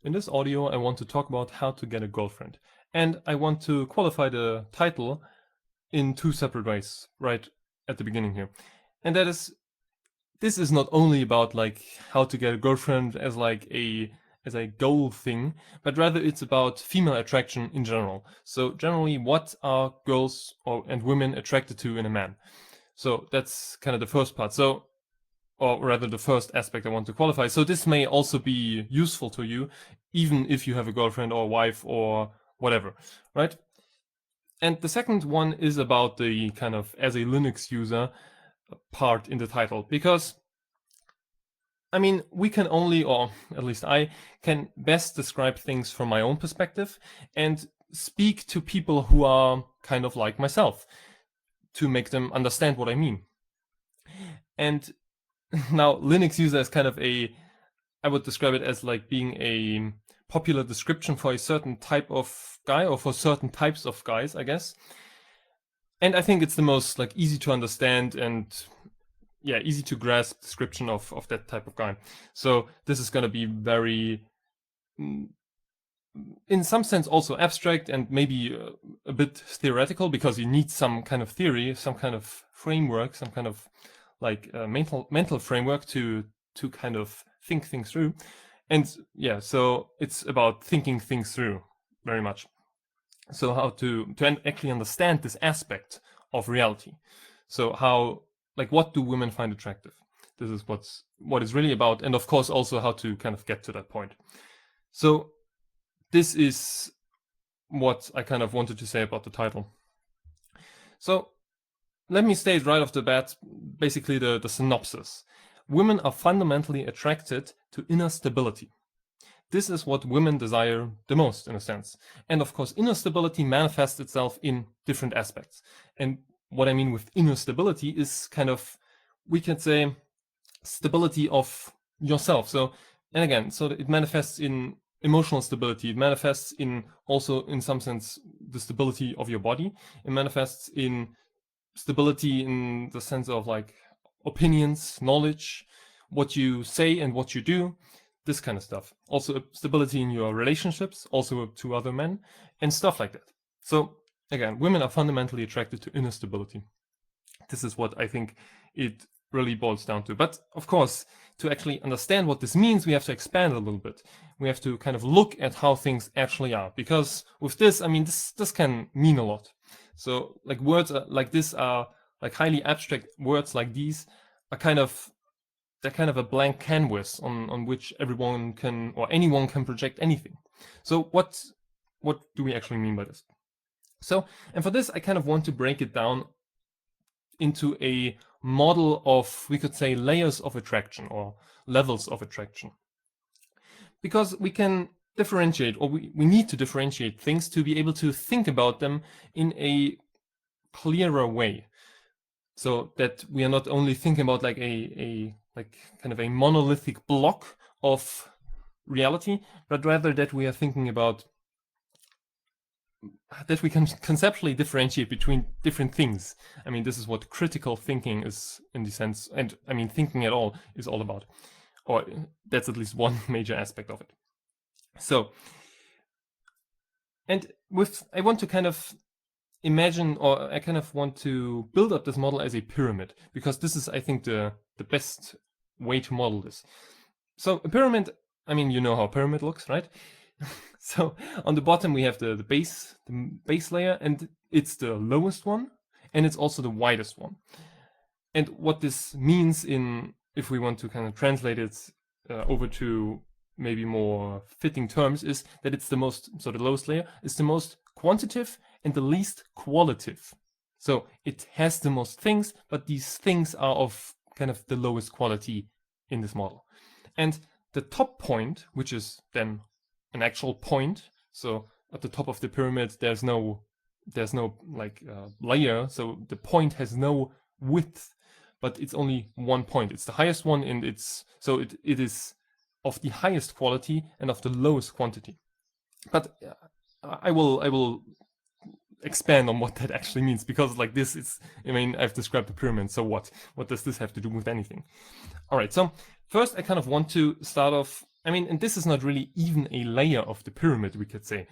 In this audio, I want to talk about how to get a girlfriend. And I want to qualify the title in two separate ways, right at the beginning here. And that is, this is not only about like how to get a girlfriend as like a goal thing, but rather it's about female attraction in general. So generally, what are girls and women attracted to in a man? So that's kind of the first part. So, or rather the first aspect I want to qualify. So this may also be useful to you, even if you have a girlfriend or a wife or whatever, right? And the second one is about the kind of as a Linux user part in the title, because I mean, we can only, or at least I can best describe things from my own perspective and speak to people who are kind of like myself to make them understand what I mean. And now Linux user is kind of I would describe it as like being a popular description for a certain type of guy or for certain types of guys, I guess. And I think it's the most like easy to understand and easy to grasp description of that type of guy. So this is going to be very, in some sense, also abstract and maybe a bit theoretical, because you need some kind of theory, some kind of framework, some kind of like mental framework to kind of think things through. And yeah, so it's about thinking things through very much. So how to actually understand this aspect of reality. So how, like, what do women find attractive? This is what is really about, and of course also how to kind of get to that point. So this is what I kind of wanted to say about the title. So let me state right off the bat, basically the synopsis. Women are fundamentally attracted to inner stability. This is what women desire the most, in a sense. And of course, inner stability manifests itself in different aspects. And what I mean with inner stability is kind of, we can say, stability of yourself. So, and again, so it manifests in emotional stability. It manifests in also, in some sense, the stability of your body. It manifests in stability in the sense of like opinions, knowledge, what you say and what you do, this kind of stuff. Also stability in your relationships, also to other men, and stuff like that. So again, women are fundamentally attracted to inner stability. This is what I think it really boils down to. But of course, to actually understand what this means, we have to expand a little bit. We have to kind of look at how things actually are. Because with this, I mean, this can mean a lot. So like words like this are like highly abstract words like these are kind of, they're kind of a blank canvas on which everyone can, or anyone can project anything. So what do we actually mean by this? So, and for this, I kind of want to break it down into a model of, we could say, layers of attraction or levels of attraction. Because we can differentiate, or we need to differentiate things to be able to think about them in a clearer way. So that we are not only thinking about like a like kind of a monolithic block of reality, but rather that we are thinking about that we can conceptually differentiate between different things. I mean, this is what critical thinking is in the sense, and I mean, thinking at all is all about, or that's at least one major aspect of it. So, and I want to kind of imagine, or I kind of want to build up this model as a pyramid, because this is, I think, the best way to model this. So a pyramid, I mean, you know how a pyramid looks, right? So on the bottom we have the base layer, and it's the lowest one, and it's also the widest one. And what this means, if we want to kind of translate it over to maybe more fitting terms, is that it's the lowest layer is the most quantitative and the least qualitative. So it has the most things, but these things are of kind of the lowest quality in this model. And the top point, which is then an actual point, so at the top of the pyramid there's no like layer, so the point has no width, but it's only one point. It's the highest one, and it is of the highest quality and of the lowest quantity. But I will expand on what that actually means, because like this, it's, I mean, I've described the pyramid, so what does this have to do with anything? All right, so first I kind of want to start off I mean, and this is not really even a layer of the pyramid, we could say.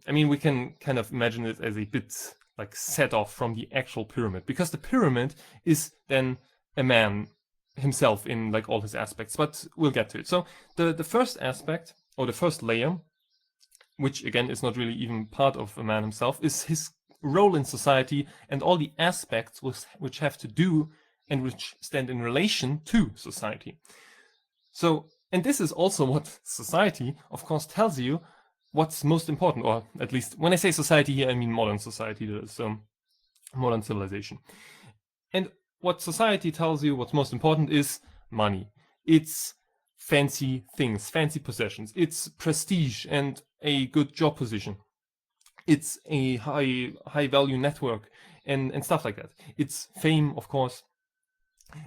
I mean, we can kind of imagine it as a bit like set off from the actual pyramid, because the pyramid is then a man himself in like all his aspects, but we'll get to it. So the first aspect, or the first layer, which again is not really even part of a man himself, is his role in society and all the aspects which have to do and which stand in relation to society. So, and this is also what society, of course, tells you what's most important, or at least when I say society here, I mean modern society, so modern civilization. And what society tells you what's most important is money. It's fancy things, fancy possessions. It's prestige and a good job position. It's a high value network and stuff like that. It's fame, of course,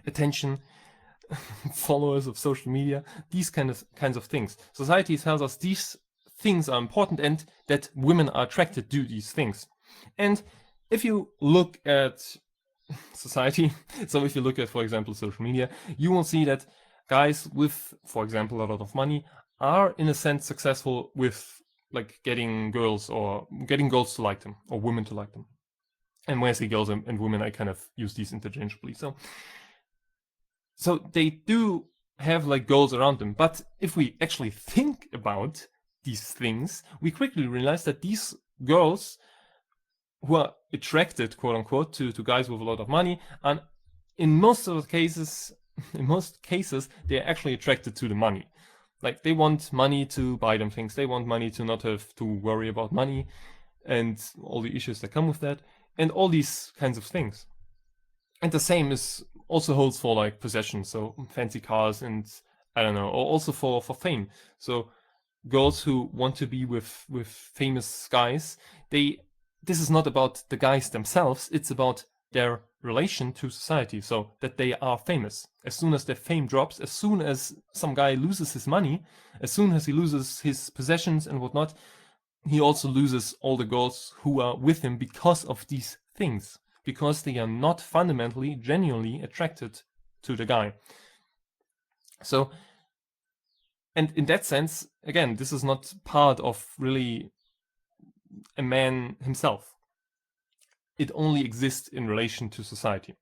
attention, followers of social media, these kinds of things. Society tells us these things are important and that women are attracted to these things. And if you look at society, so if you look at, for example, social media, you will see that guys with, for example, a lot of money are in a sense successful with like getting girls to like them, or women to like them. And when I say girls and women, I kind of use these interchangeably. So they do have like goals around them. But if we actually think about these things, we quickly realize that these girls who are attracted, quote unquote, to guys with a lot of money, and in most cases, they're actually attracted to the money. Like, they want money to buy them things. They want money to not have to worry about money and all the issues that come with that, and all these kinds of things. And the same also holds for like possessions, so fancy cars and I don't know, or also for fame. So girls who want to be with famous guys, this is not about the guys themselves, it's about their relation to society, so that they are famous. As soon as their fame drops, as soon as some guy loses his money, as soon as he loses his possessions and whatnot, he also loses all the girls who are with him because of these things, because they are not fundamentally, genuinely attracted to the guy. So, and in that sense, again, this is not part of really a man himself. It only exists in relation to society.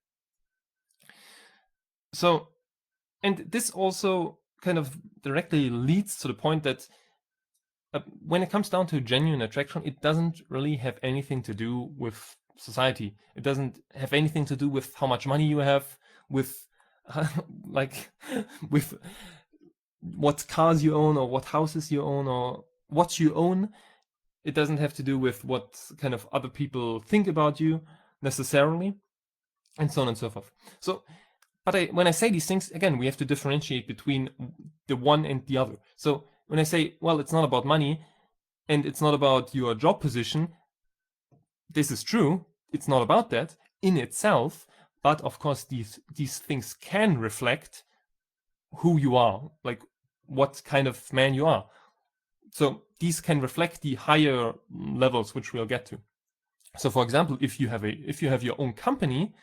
So, and this also kind of directly leads to the point that when it comes down to genuine attraction, it doesn't really have anything to do with society. It doesn't have anything to do with how much money you have, with with what cars you own, or what houses you own, or what you own. It doesn't have to do with what kind of other people think about you necessarily, and so on and so forth. So, but when I say these things, again, we have to differentiate between the one and the other. So when I say, well, it's not about money and it's not about your job position, this is true. It's not about that in itself, but of course these things can reflect who you are, like what kind of man you are. So these can reflect the higher levels, which we'll get to. So for example, if you have your own company,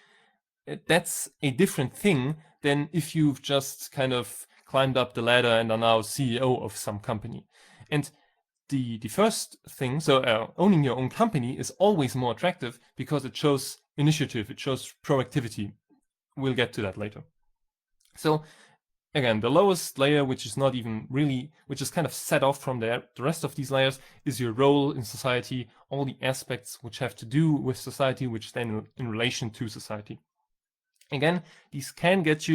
that's a different thing than if you've just kind of climbed up the ladder and are now CEO of some company. And the first thing, so owning your own company is always more attractive because it shows initiative, it shows proactivity. We'll get to that later. So again, the lowest layer, which is kind of set off from the rest of these layers, is your role in society, all the aspects which have to do with society, which stand in relation to society. Again, these can get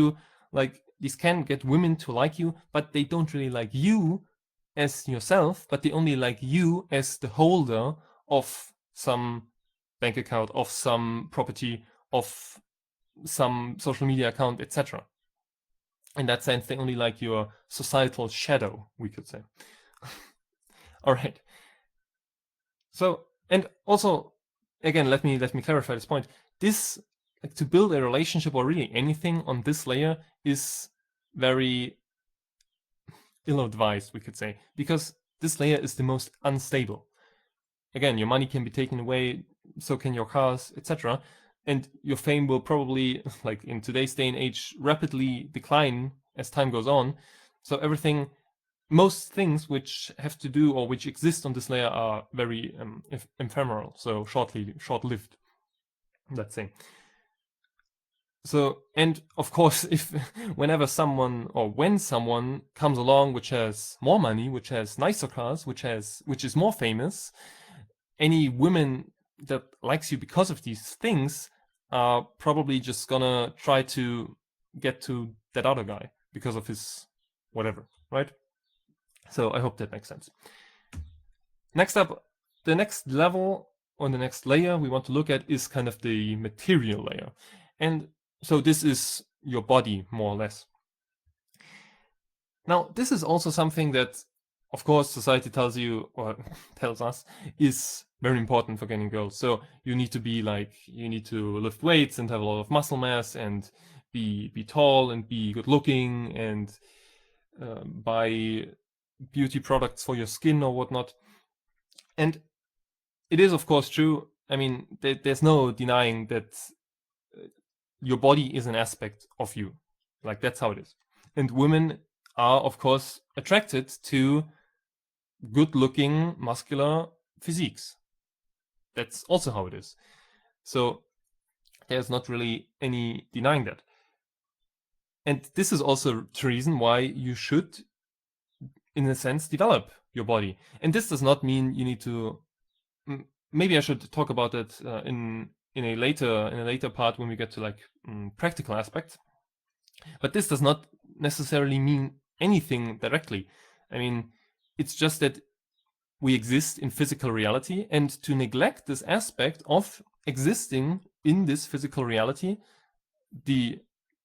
women to like you, but they don't really like you as yourself, but they only like you as the holder of some bank account, of some property, of some social media account, etc. In that sense, they only like your societal shadow, we could say. All right. So, and also, again, let me clarify this point. This, like, to build a relationship or really anything on this layer is very ill-advised, we could say, because this layer is the most unstable. Again, your money can be taken away, so can your cars, etc. And your fame will probably, like in today's day and age, rapidly decline as time goes on. So everything most things which have to do or which exist on this layer are very ephemeral, so short-lived, let's say. So, and of course, if whenever someone or when someone comes along which has more money, which has nicer cars, which is more famous, any women that likes you because of these things are probably just gonna try to get to that other guy because of his whatever, right? So I hope that makes sense. Next up, the next level or the next layer we want to look at is kind of the material layer. And so this is your body, more or less. Now, this is also something that, of course, society tells you or tells us is very important for getting girls. So you need to be like, you need to lift weights and have a lot of muscle mass and be tall and be good looking and buy beauty products for your skin or whatnot. And it is, of course, true. I mean, there's no denying that your body is an aspect of you. Like, that's how it is. And women are, of course, attracted to good-looking, muscular physiques. That's also how it is. So there's not really any denying that. And this is also the reason why you should, in a sense, develop your body. And this does not mean you need to. Maybe I should talk about it in a later part when we get to like practical aspects. But this does not necessarily mean anything directly. I mean, it's just that we exist in physical reality, and to neglect this aspect of existing in this physical reality, the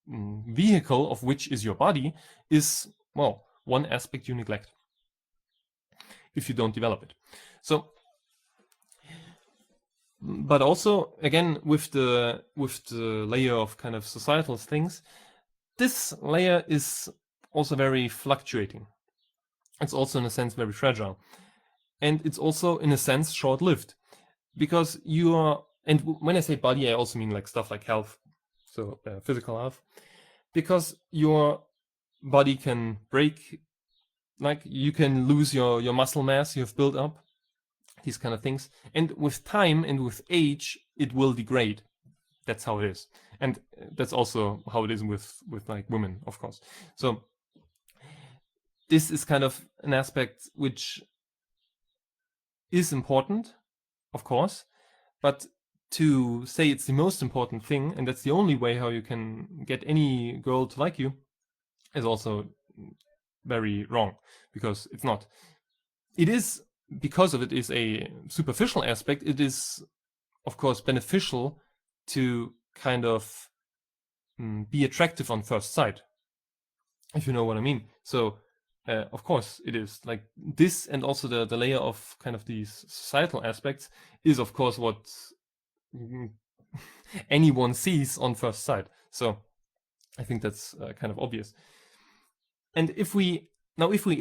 vehicle of which is your body, is, well, one aspect you neglect if you don't develop it. So, but also, again, with the layer of kind of societal things, this layer is also very fluctuating. It's also, in a sense, very fragile. And it's also, in a sense, short-lived. Because you are, and when I say body, I also mean like stuff like health, so physical health. Because your body can break, like you can lose your muscle mass you have built up, these kind of things. And with time and with age, it will degrade. That's how it is. And that's also how it is with like women, of course. So this is kind of an aspect which is important, of course, but to say it's the most important thing and that's the only way how you can get any girl to like you is also very wrong, because it's not. It is, because of it is a superficial aspect, it is, of course, beneficial to kind of be attractive on first sight, if you know what I mean. So of course it is like this, and also the layer of kind of these societal aspects is, of course, what anyone sees on first sight. So I think that's kind of obvious. And if we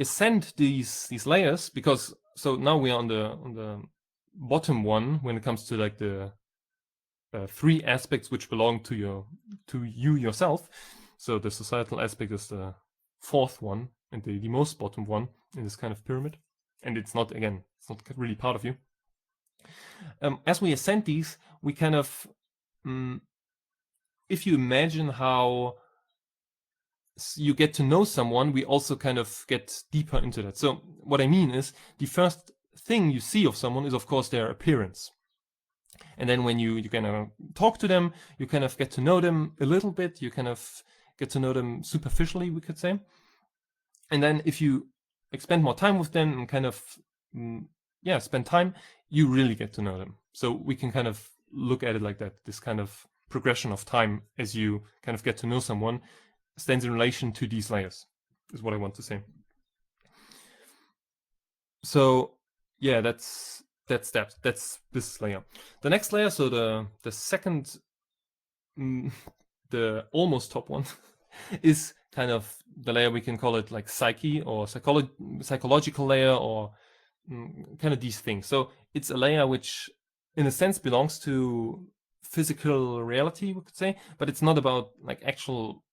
ascend these layers, because so now we are on the bottom one when it comes to like the three aspects which belong to you yourself. So the societal aspect is the fourth one and the most bottom one in this kind of pyramid, and it's not really part of you. As we ascend these, we kind of, if you imagine how you get to know someone, we also kind of get deeper into that. So what I mean is, the first thing you see of someone is, of course, their appearance. And then when you kind of talk to them, you kind of get to know them a little bit. You kind of get to know them superficially, we could say. And then if you spend more time with them and kind of, spend time, you really get to know them. So we can kind of look at it like that. This kind of progression of time as you kind of get to know someone stands in relation to these layers, is what I want to say. So yeah, that's this layer. The next layer, so the second, the almost top one, is kind of the layer, we can call it like psyche or psychological layer, or kind of these things. So it's a layer which, in a sense, belongs to physical reality, we could say, but it's not about like actual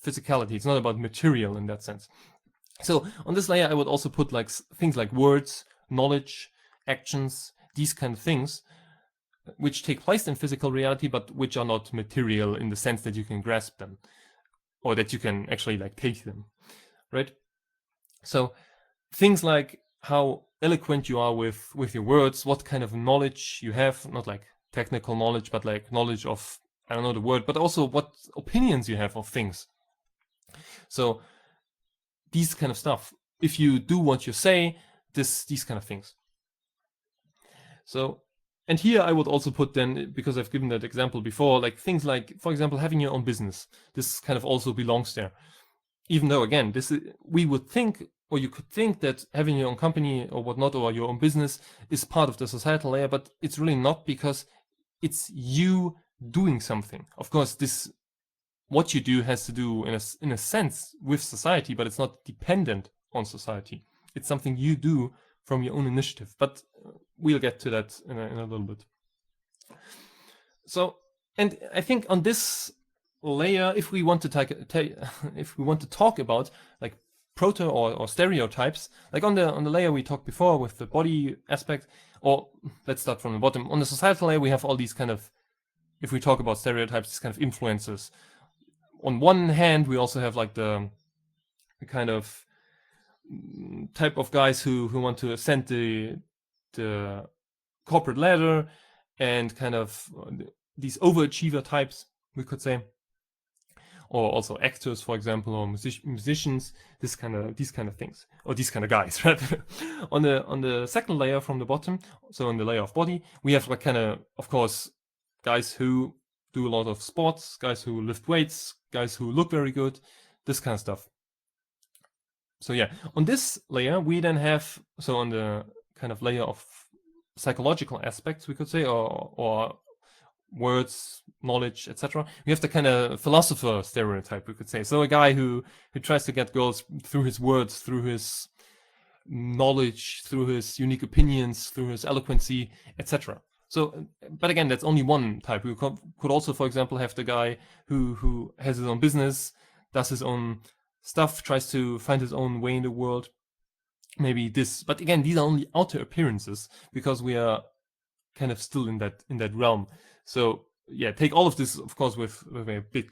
physicality. It's not about material in that sense. So on this layer, I would also put like things like words, knowledge, actions, these kind of things, which take place in physical reality, but which are not material in the sense that you can grasp them, or that you can actually like take them, right? So things like how eloquent you are with your words, what kind of knowledge you have, not like technical knowledge, but like knowledge of, I don't know the word, but also what opinions you have of things. So these kind of stuff. If you do what you say, these kind of things. So, and here I would also put then, because I've given that example before, like things like, for example, having your own business. This kind of also belongs there. Even though, again, we would think, or you could think that having your own company or whatnot, or your own business is part of the societal layer, but it's really not, because it's you doing something. Of course, what you do has to do in a sense with society, but it's not dependent on society. It's something you do from your own initiative. But we'll get to that in a little bit. So, and I think on this layer, if we want to talk about like proto or stereotypes, like on the layer we talked before with the body aspect, or let's start from the bottom. On the societal layer, we have all these kind of, if we talk about stereotypes, these kind of influences. On one hand, we also have like the kind of type of guys who want to ascend the corporate ladder, and kind of these overachiever types, we could say, or also actors, for example, or musicians, these kind of things, or these kind of guys, right? On the second layer from the bottom, so on the layer of body, we have like kind of course, guys who do a lot of sports, guys who lift weights, guys who look very good, this kind of stuff. So yeah, on this layer, we then have, so on the kind of layer of psychological aspects, we could say, or words, knowledge, etc. We have the kind of philosopher stereotype, we could say. So a guy who tries to get girls through his words, through his knowledge, through his unique opinions, through his eloquency, etc. So, but again, that's only one type. We could also, for example, have the guy who has his own business, does his own stuff, tries to find his own way in the world. Maybe this, but again, these are only outer appearances, because we are kind of still in that realm. So yeah, take all of this, of course, with a big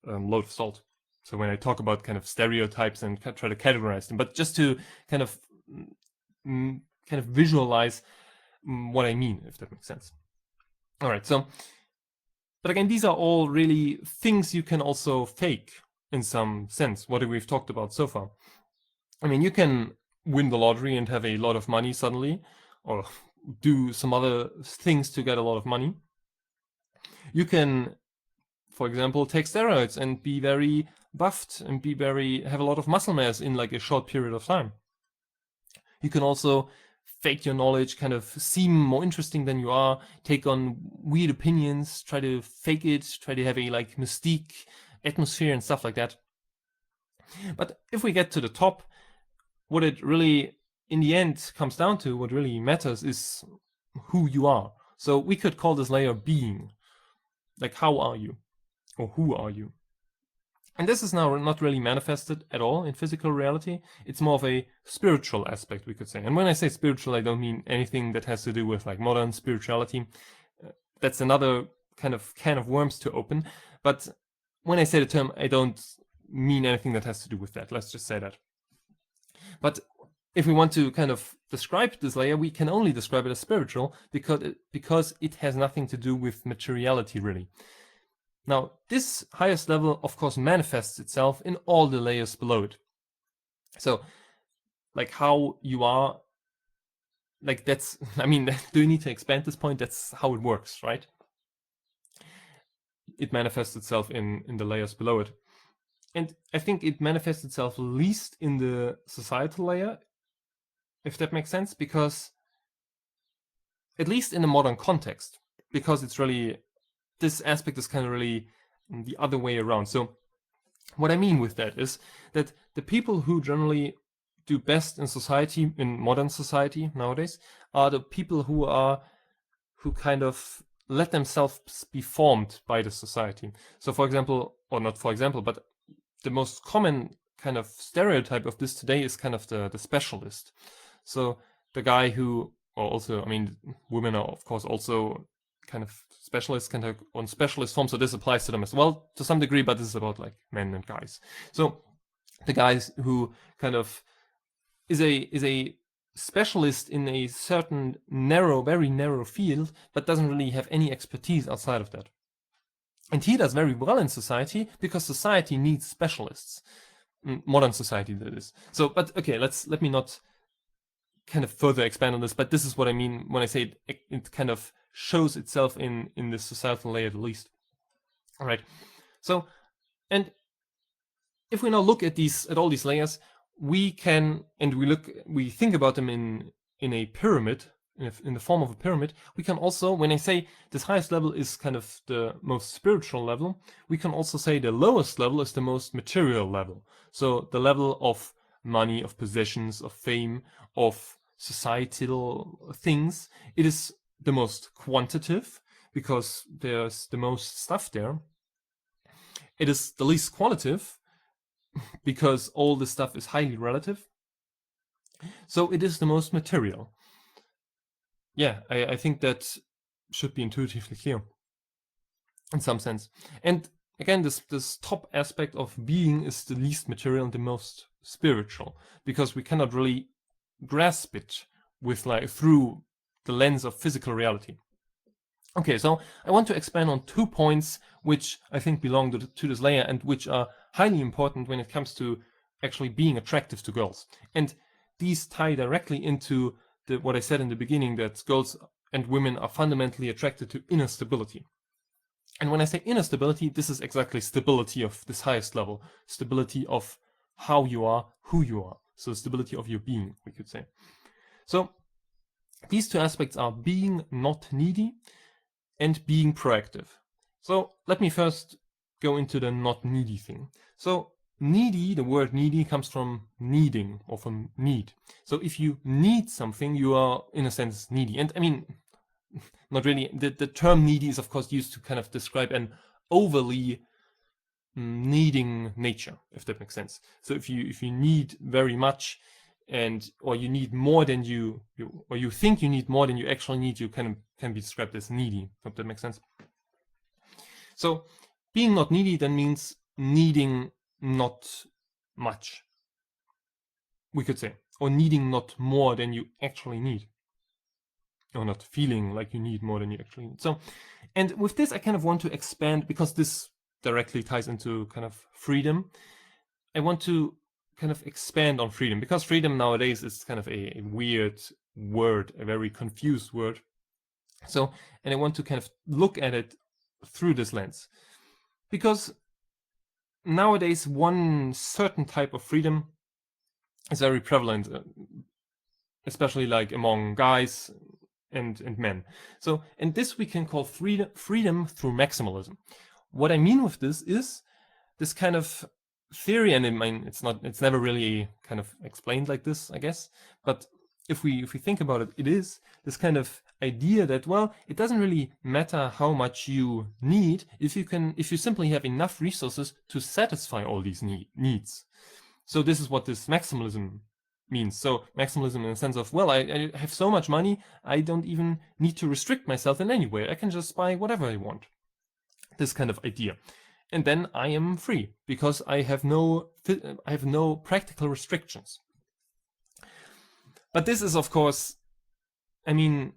load of salt. So when I talk about kind of stereotypes and try to categorize them, but just to kind of visualize what I mean, if that makes sense. All right, so, but again, these are all really things you can also fake in some sense, what we've talked about so far. I mean, you can win the lottery and have a lot of money suddenly, or do some other things to get a lot of money. You can, for example, take steroids and be very buffed and have a lot of muscle mass in like a short period of time. You can also fake your knowledge, kind of seem more interesting than you are, take on weird opinions, try to fake it, try to have a like mystique atmosphere and stuff like that. But if we get to the top, what it really in the end comes down to, what really matters, is who you are. So we could call this layer being. Like, how are you? Or who are you? And this is now not really manifested at all in physical reality. It's more of a spiritual aspect, we could say. And when I say spiritual, I don't mean anything that has to do with like modern spirituality. That's another kind of can of worms to open. But when I say the term, I don't mean anything that has to do with that. Let's just say that. But if we want to kind of describe this layer, we can only describe it as spiritual because it has nothing to do with materiality, really. Now, this highest level, of course, manifests itself in all the layers below it. So, like how you are, like that's, I mean, do you need to expand this point? That's how it works, right? It manifests itself in the layers below it. And I think it manifests itself least in the societal layer, if that makes sense, because at least in the modern context, because it's really, this aspect is kind of really the other way around. So what I mean with that is that the people who generally do best in society, in modern society nowadays, are the people who kind of let themselves be formed by the society. So for example, or not for example, but the most common kind of stereotype of this today is kind of the specialist. So the guy who, or also, I mean, women are of course also kind of specialists, kind of on specialist form, so this applies to them as well to some degree, but this is about like men and guys. So the guys who kind of is a specialist in a certain narrow, very narrow field, but doesn't really have any expertise outside of that. And he does very well in society because society needs specialists. Modern society, that is. So, but okay, let me not kind of further expand on this, but this is what I mean when I say it kind of shows itself in this societal layer at least. All right. So, and if we now look at all these layers, we can, and we think about them in a pyramid, in the form of a pyramid. We can also, when I say this highest level is kind of the most spiritual level, we can also say the lowest level is the most material level. So the level of money, of possessions, of fame, of societal things, it is the most quantitative because there's the most stuff there. It is the least qualitative because all this stuff is highly relative. So it is the most material. Yeah, I think that should be intuitively clear in some sense. And again, this top aspect of being is the least material and the most spiritual, because we cannot really grasp it with through the lens of physical reality. Okay, so I want to expand on 2 points which I think belong to this layer and which are highly important when it comes to actually being attractive to girls. And these tie directly into what I said in the beginning, that girls and women are fundamentally attracted to inner stability. And when I say inner stability, this is exactly stability of this highest level, stability of how you are, who you are. So stability of your being, we could say. So these 2 aspects are being not needy and being proactive. So let me first go into the not needy thing. So needy, the word needy comes from needing or from need. So if you need something, you are in a sense needy. And I mean, not really. The term needy is of course used to kind of describe an overly needing nature, if that makes sense. So if you need very much, or you need more than you think you need more than you actually need, you can be described as needy. Hope that makes sense. So being not needy then means needing not much, we could say, or needing not more than you actually need, or not feeling like you need more than you actually need. So, and with this I kind of want to expand, because this directly ties into kind of freedom. I want to kind of expand on freedom, because freedom nowadays is kind of a weird word, a very confused word. So, and I want to kind of look at it through this lens, because nowadays one certain type of freedom is very prevalent, especially like among guys and men. So, and this we can call freedom through maximalism. What I mean with this is this kind of theory, and I mean, it's never really kind of explained like this, I guess, but if we think about it, it is this kind of idea that, well, it doesn't really matter how much you need if you simply have enough resources to satisfy all these needs. So this is what this maximalism means. So maximalism in the sense of, well, I have so much money, I don't even need to restrict myself in any way. I can just buy whatever I want. This kind of idea. And then I am free because I have no practical restrictions. But this is, of course, I mean,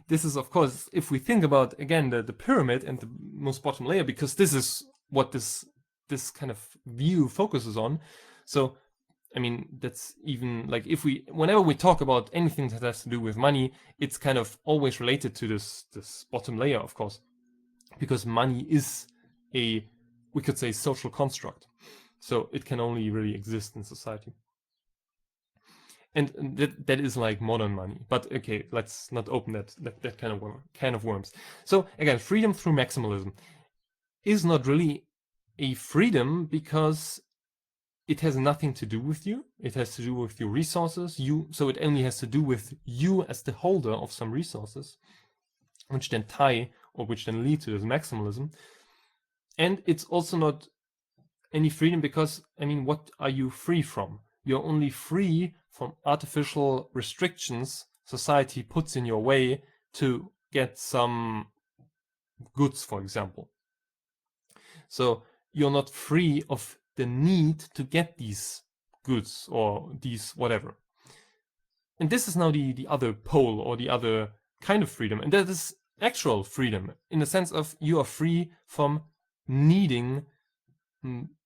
this is, of course, if we think about, again, the pyramid and the most bottom layer, because this is what this kind of view focuses on. So, I mean, that's even like whenever we talk about anything that has to do with money, it's kind of always related to this bottom layer, of course, because money is we could say, social construct. So it can only really exist in society. And that is like modern money. But okay, let's not open that kind of worms. So again, freedom through maximalism is not really a freedom, because it has nothing to do with you. It has to do with your resources. So it only has to do with you as the holder of some resources, which then lead to this maximalism. And it's also not any freedom, because I mean, what are you free from? You're only free from artificial restrictions society puts in your way to get some goods, for example. So you're not free of the need to get these goods or these whatever. And this is now the other pole, or the other kind of freedom, and that is actual freedom, in the sense of you are free from needing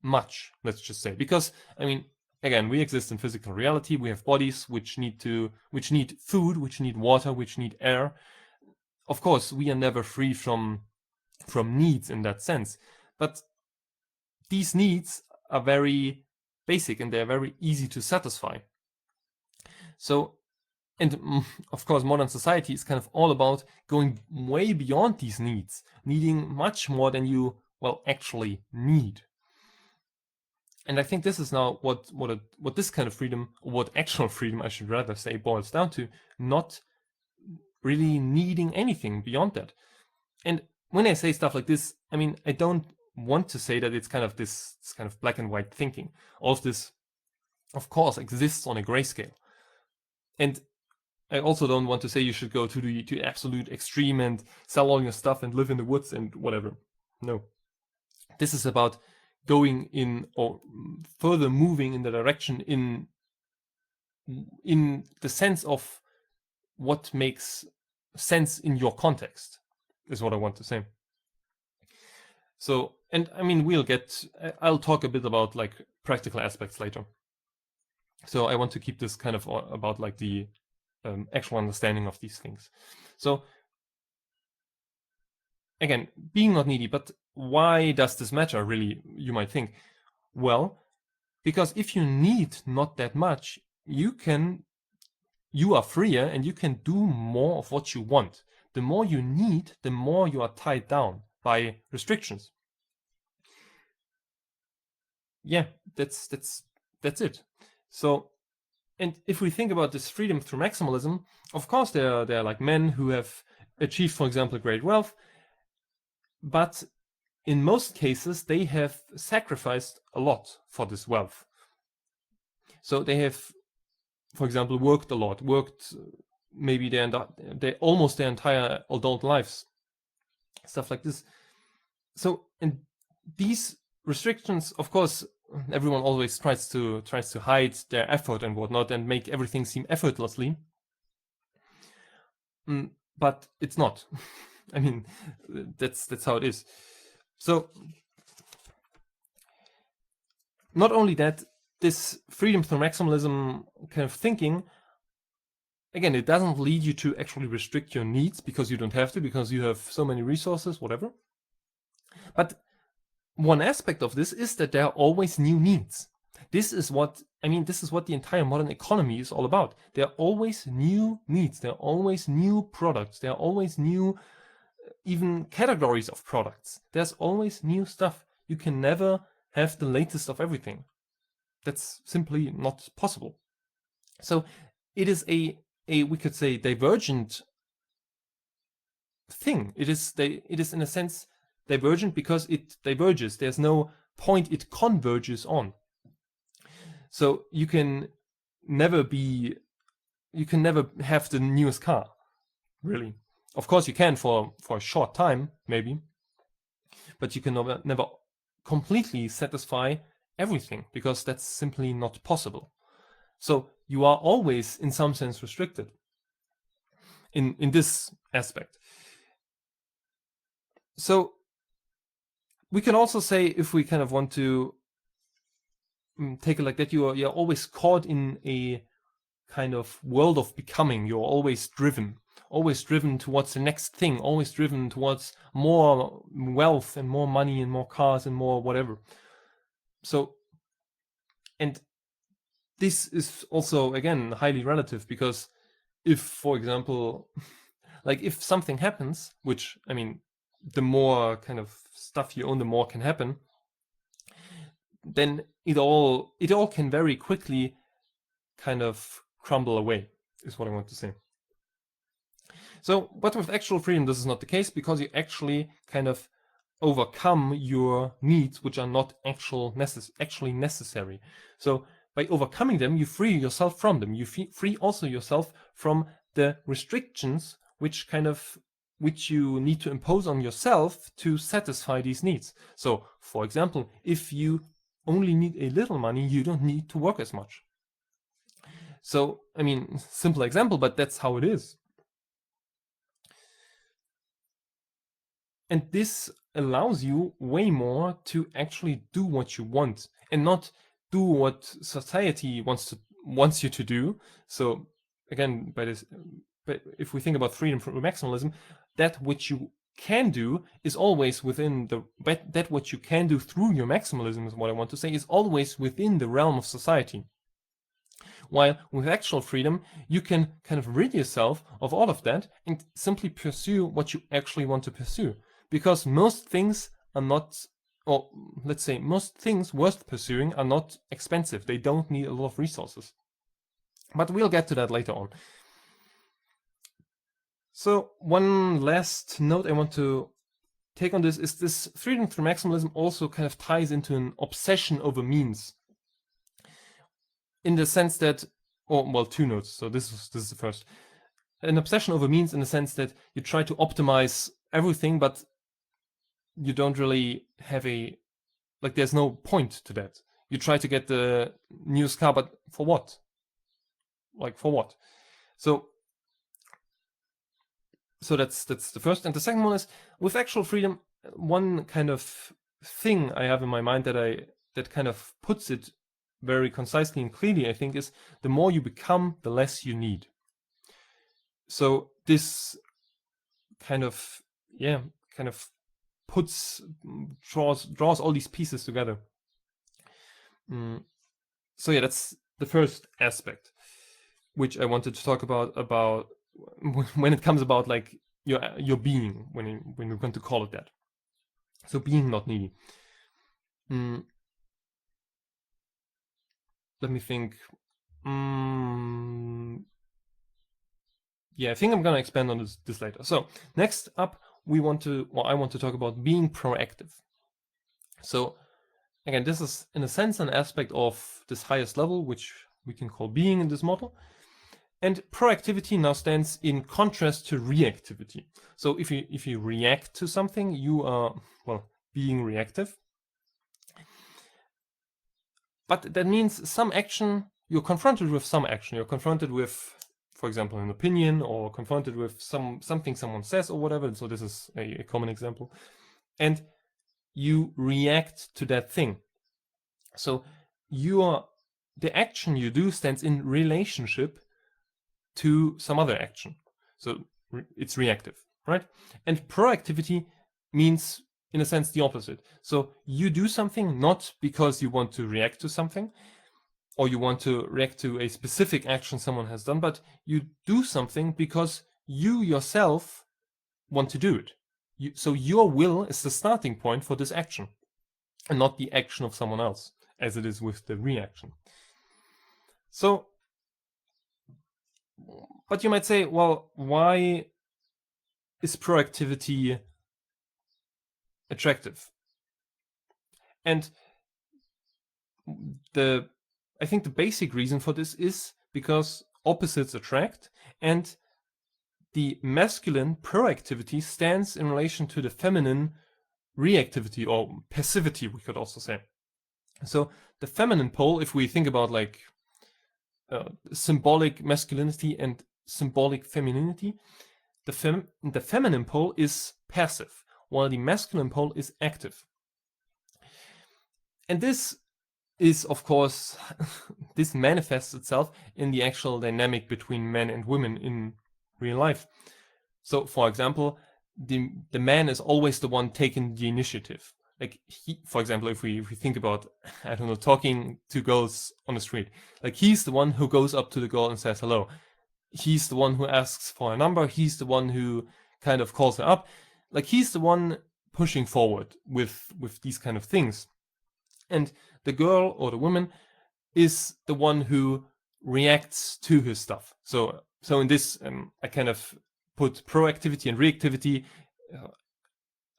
much, let's just say. Because I mean, again, we exist in physical reality. We have bodies which need food, which need water, which need air. Of course, we are never free from needs in that sense, but these needs are very basic and they're very easy to satisfy. So, and of course, modern society is kind of all about going way beyond these needs, needing much more than you, well, actually need. And I think this is now what this kind of freedom, or what actual freedom, I should rather say, boils down to: not really needing anything beyond that. And when I say stuff like this, I mean, I don't want to say that it's kind of this kind of black and white thinking. All of this, of course, exists on a grayscale. And I also don't want to say you should go to the absolute extreme and sell all your stuff and live in the woods and whatever. No. This is about going in, or further moving in the direction in the sense of what makes sense in your context, is what I want to say. So, and I mean, I'll talk a bit about like practical aspects later. So I want to keep this kind of about like the actual understanding of these things. So again, being not needy, but why does this matter really, you might think? Well, because if you need not that much, you are freer and you can do more of what you want. The more you need, the more you are tied down by restrictions. Yeah, that's it. So, and if we think about this freedom through maximalism, of course there are like men who have achieved, for example, great wealth, but in most cases they have sacrificed a lot for this wealth. So they have, for example, worked a lot, maybe almost their entire adult lives, stuff like this. So, and these restrictions, of course, everyone always tries to hide their effort and whatnot and make everything seem effortlessly, but it's not. I mean, that's how it is. So, not only that, this freedom through maximalism kind of thinking, again, it doesn't lead you to actually restrict your needs, because you don't have to, because you have so many resources, whatever. But one aspect of this is that there are always new needs. This is what the entire modern economy is all about. There are always new needs. There are always new products. There are always new, even categories of products. There's always new stuff. You can never have the latest of everything. That's simply not possible. So it is a we could say divergent thing. It is in a sense divergent because it diverges. There's no point it converges on. So you can never have the newest car, really. Of course you can for a short time, maybe, but you can never completely satisfy everything, because that's simply not possible. So you are always in some sense restricted in this aspect. So we can also say, if we kind of want to take it like that, you're always caught in a kind of world of becoming. You're always driven towards the next thing, always driven towards more wealth and more money and more cars and more whatever. So, and this is also, again, highly relative, because if, for example, like if something happens, which, I mean, the more kind of stuff you own, the more can happen, then it all can very quickly kind of crumble away, is what I want to say. So, but with actual freedom, this is not the case, because you actually kind of overcome your needs which are not actually necessary. So by overcoming them, you free yourself from them. You free also yourself from the restrictions which you need to impose on yourself to satisfy these needs. So, for example, if you only need a little money, you don't need to work as much. So, I mean, simple example, but that's how it is. And this allows you way more to actually do what you want and not do what society wants you to do. So again, but if we think about freedom from maximalism, that which you can do is always within that what you can do through your maximalism is what I want to say, is always within the realm of society. While with actual freedom, you can kind of rid yourself of all of that and simply pursue what you actually want to pursue. Because most things are not, or let's say most things worth pursuing are not expensive. They don't need a lot of resources. But we'll get to that later on. So one last note I want to take on this is this freedom through maximalism also kind of ties into an obsession over means. In the sense that, two notes. So this is the first. An obsession over means in the sense that you try to optimize everything, but you don't really have there's no point to that. You try to get the newest car, but for what? For what? So that's the first. And the second one is, with actual freedom, one kind of thing I have in my mind that kind of puts it very concisely and clearly, I think, is the more you become, the less you need. So this kind of draws all these pieces together. So yeah, that's the first aspect which I wanted to talk about when it comes about your being, when we're going to call it that. So being not needy. Let me think. Yeah, I think I'm gonna expand on this later. So next up, I want to talk about being proactive. So again, this is in a sense an aspect of this highest level, which we can call being in this model. And proactivity now stands in contrast to reactivity. So if you react to something, you are being reactive. But that means some action, you're confronted with some action. You're confronted with, for example, an opinion, or confronted with something someone says or whatever. So this is a common example. And you react to that thing. So the action you do stands in relationship to some other action. So it's reactive, right? And proactivity means, in a sense, the opposite. So you do something not because you want to react to something, or you want to react to a specific action someone has done, but you do something because you yourself want to do it. So your will is the starting point for this action, and not the action of someone else, as it is with the reaction. So, but you might say, well, why is proactivity attractive? And I think the basic reason for this is because opposites attract, and the masculine proactivity stands in relation to the feminine reactivity, or passivity, we could also say. So the feminine pole, if we think about symbolic masculinity and symbolic femininity, the feminine pole is passive, while the masculine pole is active. And this is, of course, this manifests itself in the actual dynamic between men and women in real life. So, for example, the man is always the one taking the initiative. For example, if we think about, I don't know, talking to girls on the street, he's the one who goes up to the girl and says hello. He's the one who asks for a number. He's the one who kind of calls her up. He's the one pushing forward with these kind of things. And the girl or the woman is the one who reacts to his stuff. So in this, I kind of put proactivity and reactivity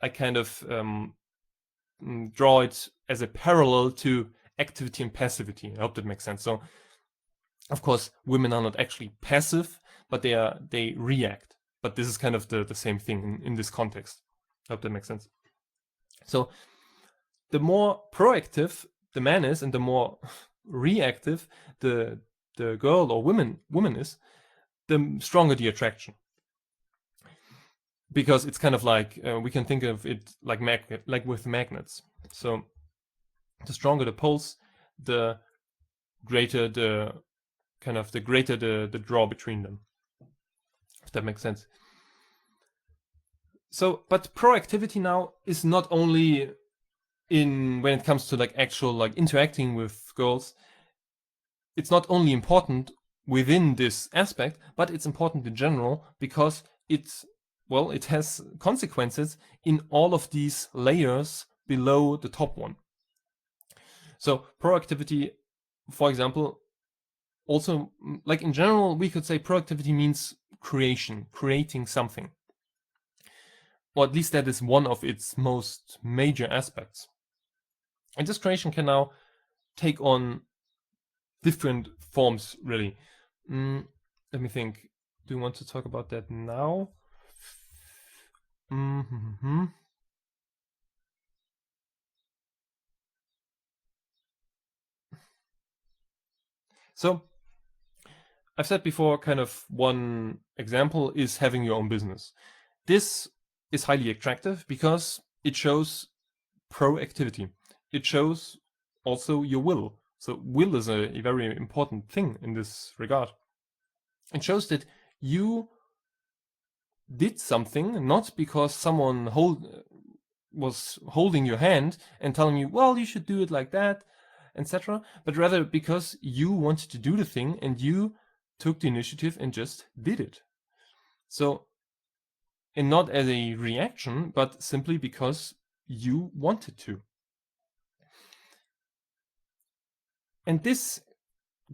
I kind of draw it as a parallel to activity and passivity. I hope that makes sense. So, of course, women are not actually passive, but they react. But this is kind of the same thing in this context. I hope that makes sense. So, the more proactive the man is, and the more reactive the girl or woman is, the stronger the attraction. Because it's kind of like we can think of it like with magnets. So the stronger the pulse, the greater the draw between them. If that makes sense. So, but proactivity now is not only when it comes to like actual like interacting with girls. It's not only important within this aspect, but it's important in general because it has consequences in all of these layers below the top one. So proactivity, for example, also, like in general, we could say proactivity means creating something. Or at least that is one of its most major aspects. And this creation can now take on different forms, really. Let me think. Do you want to talk about that now? So, I've said before, kind of one example is having your own business. This is highly attractive because it shows proactivity. It shows also your will. So will is a very important thing in this regard. It shows that you did something not because someone was holding your hand and telling you, well, you should do it like that, etc., but rather because you wanted to do the thing and you took the initiative and just did it. So, and not as a reaction, but simply because you wanted to. And this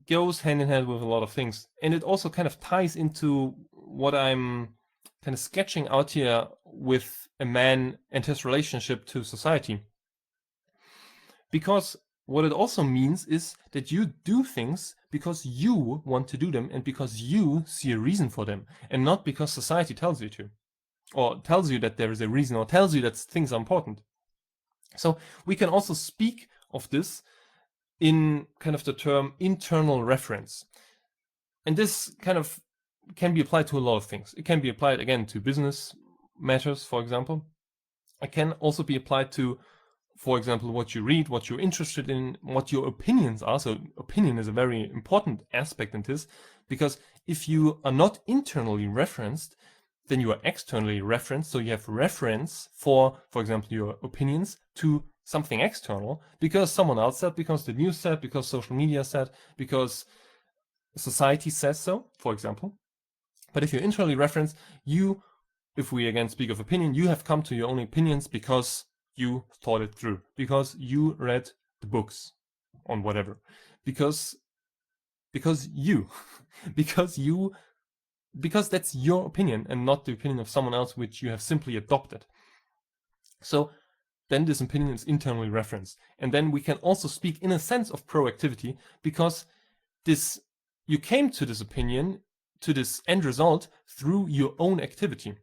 goes hand in hand with a lot of things. And it also kind of ties into what I'm kind of sketching out here with a man and his relationship to society. Because what it also means is that you do things because you want to do them and because you see a reason for them, and not because society tells you to, or tells you that there is a reason, or tells you that things are important. So we can also speak of this in kind of the term internal reference. And this kind of can be applied to a lot of things. It can be applied, again, to business matters, for example. It can also be applied to, for example, what you read, what you're interested in, what your opinions are. So opinion is a very important aspect in this, because if you are not internally referenced, then you are externally referenced. So you have reference for example, your opinions to something external, because someone else said, because the news said, because social media said, because society says so, for example. But if you're internally referenced, if we again speak of opinion, you have come to your own opinions because you thought it through, because you read the books on whatever, because because that's your opinion and not the opinion of someone else which you have simply adopted. So then this opinion is internally referenced. And then we can also speak in a sense of proactivity, because you came to this opinion, to this end result, through your own activity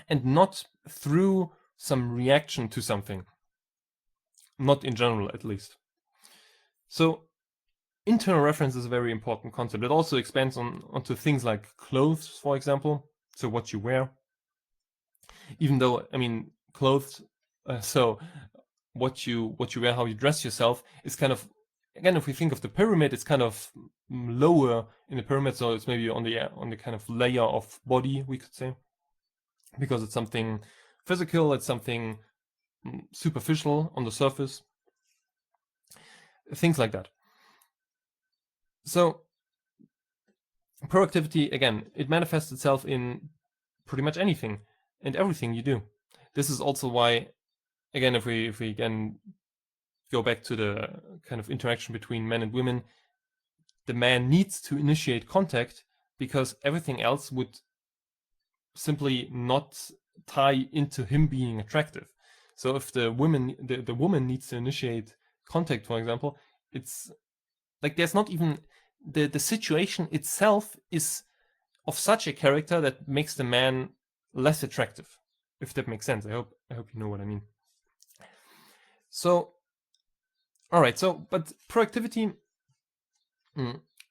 and not through some reaction to something. Not in general, at least. So internal reference is a very important concept. It also expands onto things like clothes, for example. So what you wear. Even though, I mean, clothes, so what you wear, how you dress yourself, is kind of, again, if we think of the pyramid, it's kind of lower in the pyramid, so it's maybe on the kind of layer of body, we could say, because it's something physical, it's something superficial on the surface, things like that. So proactivity, again, it manifests itself in pretty much anything and everything you do. This is also why, again, if we again go back to the kind of interaction between men and women, the man needs to initiate contact, because everything else would simply not tie into him being attractive. So if the woman needs to initiate contact, for example, it's like there's not even the situation itself is of such a character that makes the man less attractive, if that makes sense. I hope you know what I mean. So, all right. So, but proactivity,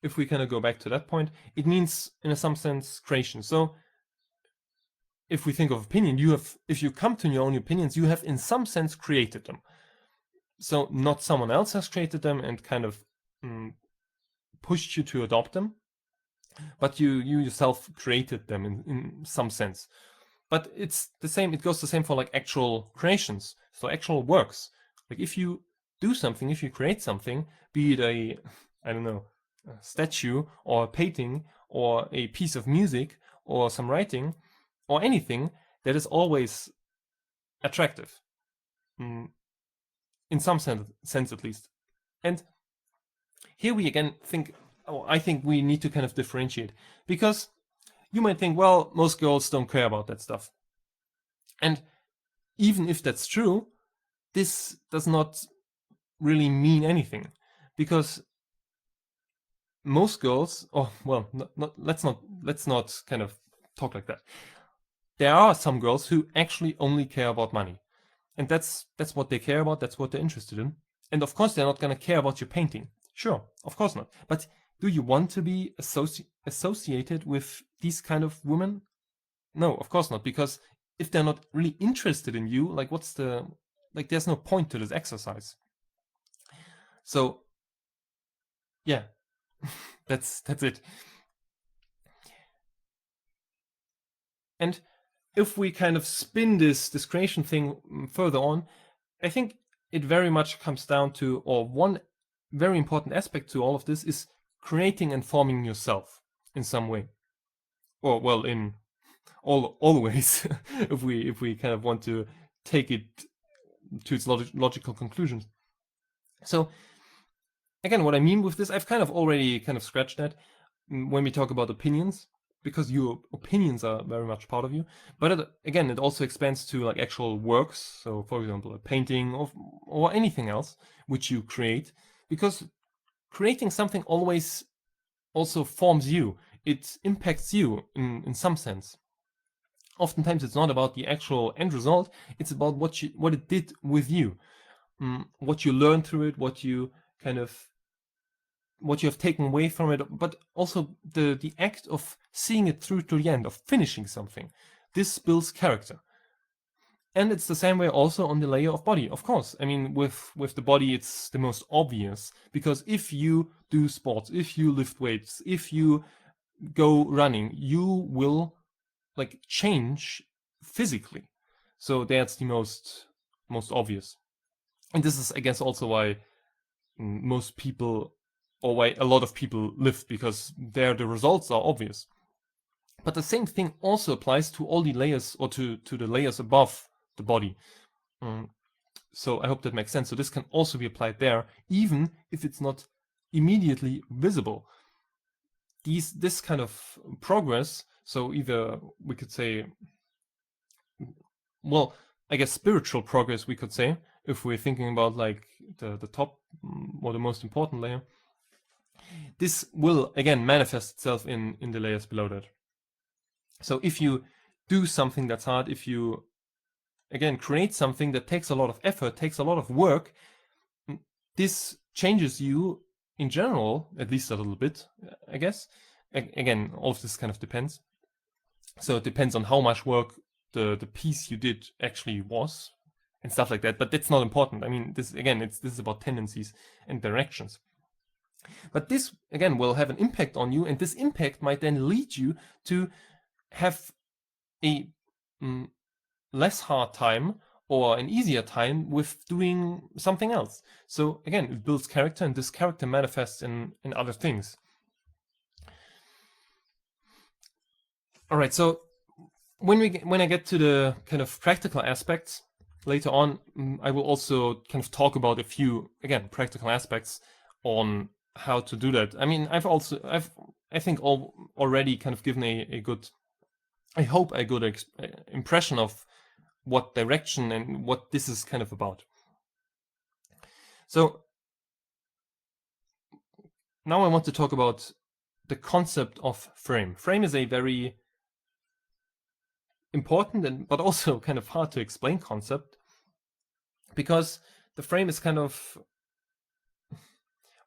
if we kind of go back to that point, it means in some sense creation. So, if we think of opinion, if you come to your own opinions, you have in some sense created them. So not someone else has created them and kind of pushed you to adopt them, but you yourself created them in some sense. But it's the same. It goes the same for like actual creations, so actual works. Like if you do something, if you create something, be it I don't know, a statue or a painting or a piece of music or some writing or anything, that is always attractive, in some sense at least. And here we again think, I think we need to kind of differentiate, because you might think, well, most girls don't care about that stuff. And even if that's true, this does not really mean anything, because most girls, let's not kind of talk like that. There are some girls who actually only care about money, and that's what they care about. That's what they're interested in. And of course, they're not going to care about your painting. Sure, of course not. But do you want to be associated with these kind of women? No, of course not. Because if they're not really interested in you, like there's no point to this exercise. So, yeah, that's it. And if we kind of spin this creation thing further on, I think it very much comes down to, or one very important aspect to all of this is creating and forming yourself in some way, or well, in all ways. if we kind of want to take it to its logical conclusions. So again, what I mean with this, I've kind of already kind of scratched that when we talk about opinions, because your opinions are very much part of you. But again, it also expands to like actual works. So for example, a painting or anything else which you create, because creating something always also forms you. It impacts you in some sense. Oftentimes it's not about the actual end result, it's about what it did with you, what you learned through it, what you have taken away from it, but also the act of seeing it through to the end, of finishing something. This builds character. And it's the same way also on the layer of body, of course. I mean, with the body, it's the most obvious, because if you do sports, if you lift weights, if you go running, you will like change physically. So that's the most obvious. And this is, I guess, also why most people, or why a lot of people lift, because there the results are obvious. But the same thing also applies to all the layers, or to the layers above the body. So I hope that makes sense. So this can also be applied there, even if it's not immediately visible. This kind of progress, so either we could say, well, I guess spiritual progress, we could say, if we're thinking about like the top or the most important layer, this will again manifest itself in the layers below that. So if you do something that's hard, if you again create something that takes a lot of effort, takes a lot of work, this changes you in general, at least a little bit, I guess. Again, all of this kind of depends. So it depends on how much work the piece you did actually was, and stuff like that. But that's not important. I mean, this is about tendencies and directions. But this again will have an impact on you, and this impact might then lead you to have a less hard time or an easier time with doing something else. So again, it builds character, and this character manifests in other things. All right, so when I get to the kind of practical aspects later on, I will also kind of talk about a few, again, practical aspects on how to do that. I mean, I think already kind of given a good I hope I got an impression of what direction and what this is kind of about. So now I want to talk about the concept of frame. Frame is a very important but also kind of hard to explain concept, because the frame is kind of,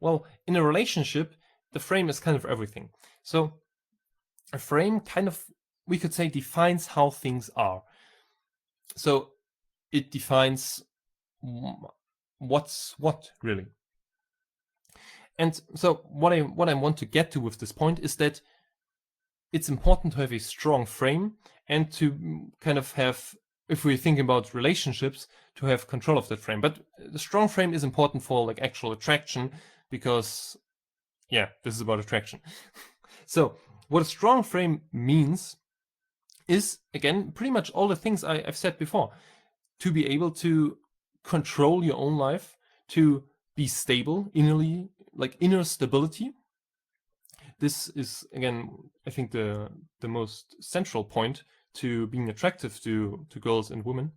well, in a relationship, the frame is kind of everything. So a frame kind of, we could say, defines how things are. So it defines what's what, really. And so what I want to get to with this point is that it's important to have a strong frame and to kind of have, if we think about relationships, to have control of that frame. But the strong frame is important for like actual attraction, because yeah, this is about attraction. So what a strong frame means is, again, pretty much all the things I've said before. To be able to control your own life, to be stable innerly, like inner stability. This is, again, I think the most central point to being attractive to girls and women.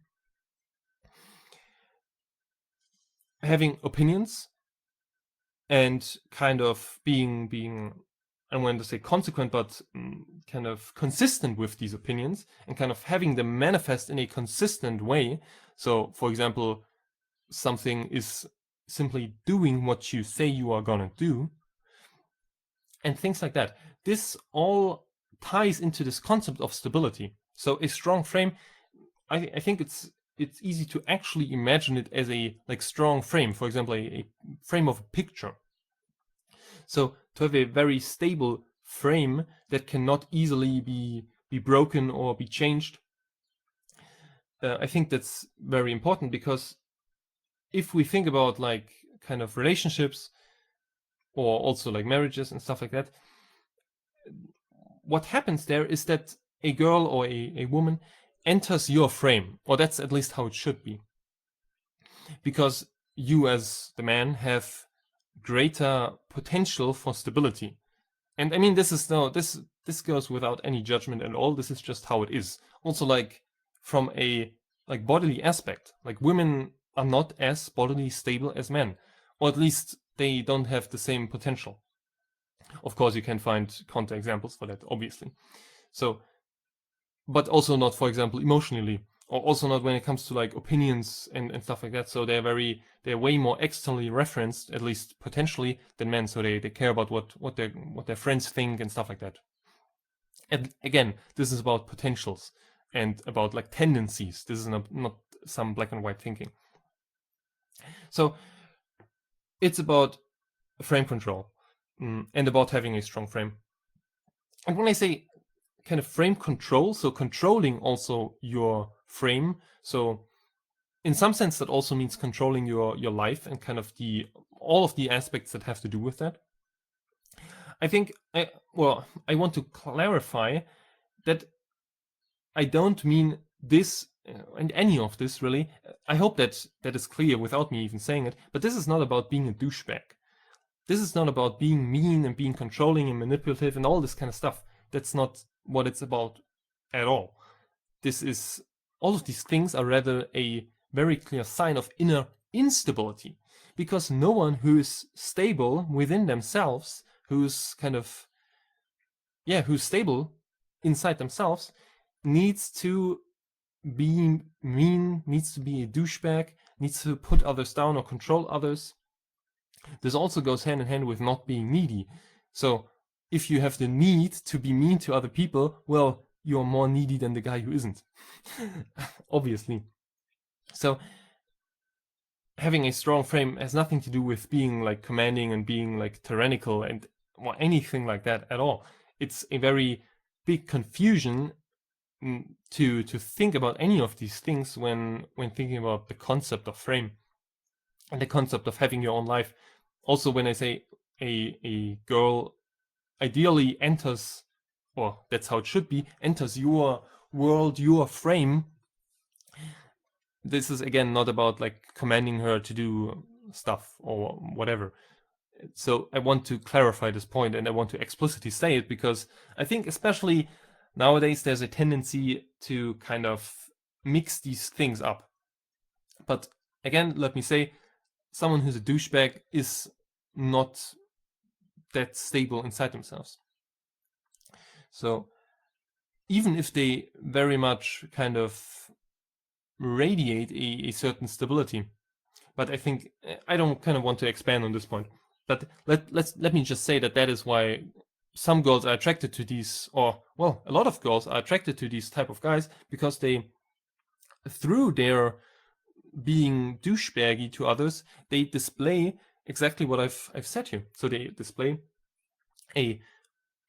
Having opinions and kind of being I don't want to say consequent, but kind of consistent with these opinions, and kind of having them manifest in a consistent way. So, for example, something is simply doing what you say you are gonna do, and things like that. This all ties into this concept of stability. So a strong frame, I think it's easy to actually imagine it as a like strong frame, for example, a frame of a picture. So to have a very stable frame that cannot easily be broken or be changed, I think that's very important, because if we think about like kind of relationships or also like marriages and stuff like that, what happens there is that a girl or a woman enters your frame, or that's at least how it should be, because you as the man have greater potential for stability. And I mean, this is this goes without any judgment at all. This is just how it is. Also, like from a like bodily aspect, like women are not as bodily stable as men, or at least they don't have the same potential. Of course, you can find counter examples for that, obviously. So, but also not, for example, emotionally, or also not when it comes to like opinions and stuff like that. So they're way more externally referenced, at least potentially, than men. So they care about what their friends think and stuff like that. And again, this is about potentials and about like tendencies. This is not some black and white thinking. So it's about frame control and about having a strong frame. And when I say kind of frame control, so controlling also your frame, so in some sense that also means controlling your life and kind of all of the aspects that have to do with that. I think I want to clarify that I don't mean this and any of this really. I hope that is clear without me even saying it, but this is not about being a douchebag. This is not about being mean and being controlling and manipulative and all this kind of stuff. That's not what it's about at all. All of these things are rather a very clear sign of inner instability, because no one who is stable within themselves, who's stable inside themselves, needs to be mean, needs to be a douchebag, needs to put others down or control others. This also goes hand in hand with not being needy. So if you have the need to be mean to other people, well, you're more needy than the guy who isn't. Obviously. So having a strong frame has nothing to do with being like commanding and being like tyrannical and anything like that at all. It's a very big confusion to think about any of these things when thinking about the concept of frame and the concept of having your own life. Also, when I say a girl ideally enters, or that's how it should be, enters your world, your frame, this is again not about like commanding her to do stuff or whatever. So I want to clarify this point, and I want to explicitly say it, because I think especially nowadays there's a tendency to kind of mix these things up. But again, let me say, someone who's a douchebag is not that stable inside themselves. So even if they very much kind of radiate a certain stability, but I think I don't kind of want to expand on this point. But let me just say that is why some girls are attracted to these, or well, a lot of girls are attracted to these type of guys, because they, through their being douchebaggy to others, they display exactly what I've said here. So they display a,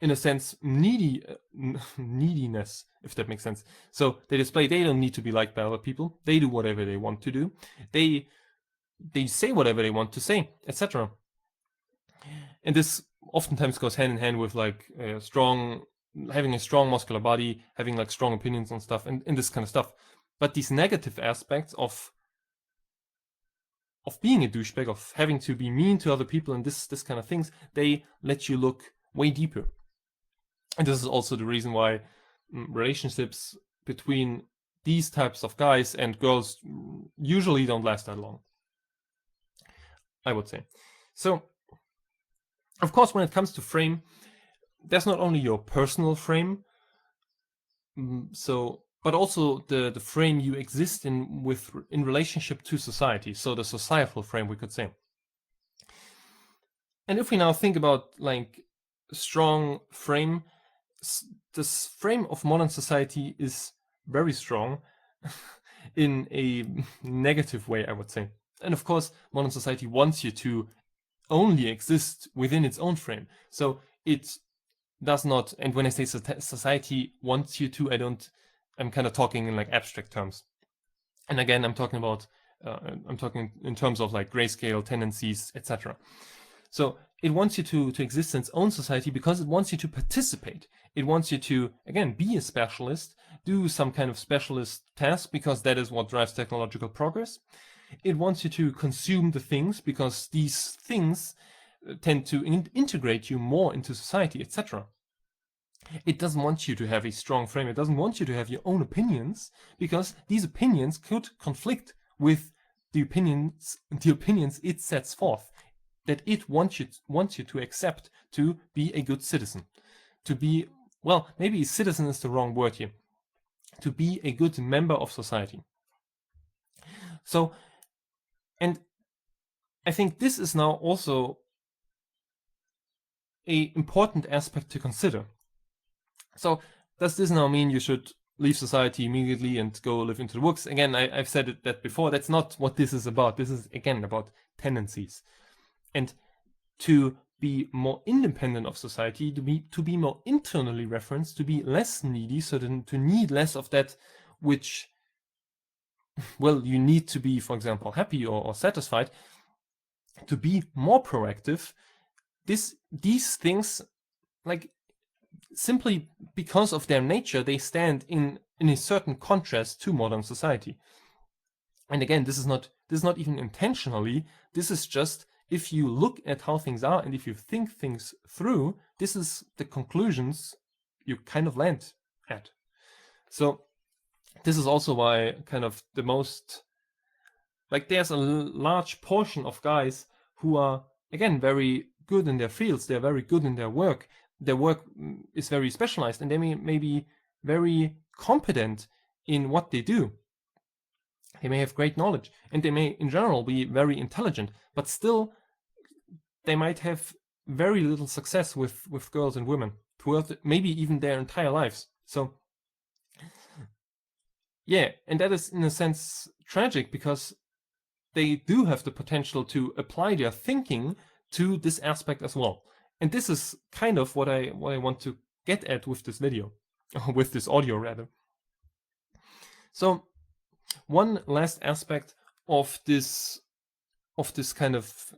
in a sense, neediness, if that makes sense. So they display they don't need to be liked by other people. They do whatever they want to do. They say whatever they want to say, etc. And this oftentimes goes hand in hand with like having a strong muscular body, having like strong opinions on stuff, and this kind of stuff. But these negative aspects of being a douchebag, of having to be mean to other people, and this kind of things, they let you look way deeper. And this is also the reason why relationships between these types of guys and girls usually don't last that long, I would say. So, of course, when it comes to frame, there's not only your personal frame, but also the frame you exist in relationship to society. So the societal frame, we could say. And if we now think about like strong frame, this frame of modern society is very strong in a negative way, I would say. And of course, modern society wants you to only exist within its own frame. So it does not, and when I say society wants you to, I'm kind of talking in like abstract terms. And again, I'm talking in terms of like grayscale tendencies, etc. So it wants you to exist in its own society because it wants you to participate. It wants you to, again, be a specialist, do some kind of specialist task, because that is what drives technological progress. It wants you to consume the things because these things tend to integrate you more into society, etc. It doesn't want you to have a strong frame. It doesn't want you to have your own opinions, because these opinions could conflict with the opinions it sets forth, that it wants you to accept, to be a good citizen, to be, well, maybe citizen is the wrong word here, to be a good member of society. So, and I think this is now also an important aspect to consider. So does this now mean you should leave society immediately and go live into the woods? Again, I've said that before. That's not what this is about. This is, again, about tendencies. And to be more independent of society, to be more internally referenced, to be less needy, so to need less of that which, well, you need to be, for example, happy or satisfied, to be more proactive. These things, like, simply because of their nature, they stand in a certain contrast to modern society. And again, this is not even intentionally. This is just, if you look at how things are and if you think things through, this is the conclusions you kind of land at. So this is also why kind of the most, like, there's a large portion of guys who are, again, very good in their fields. They're very good in their work. Their work is very specialized, and they may be very competent in what they do. They may have great knowledge, and they may, in general, be very intelligent, but still, they might have very little success with girls and women throughout maybe even their entire lives. So, yeah, and that is, in a sense, tragic, because they do have the potential to apply their thinking to this aspect as well. And this is kind of what I want to get at with this video, with this audio rather. So one last aspect of this kind of,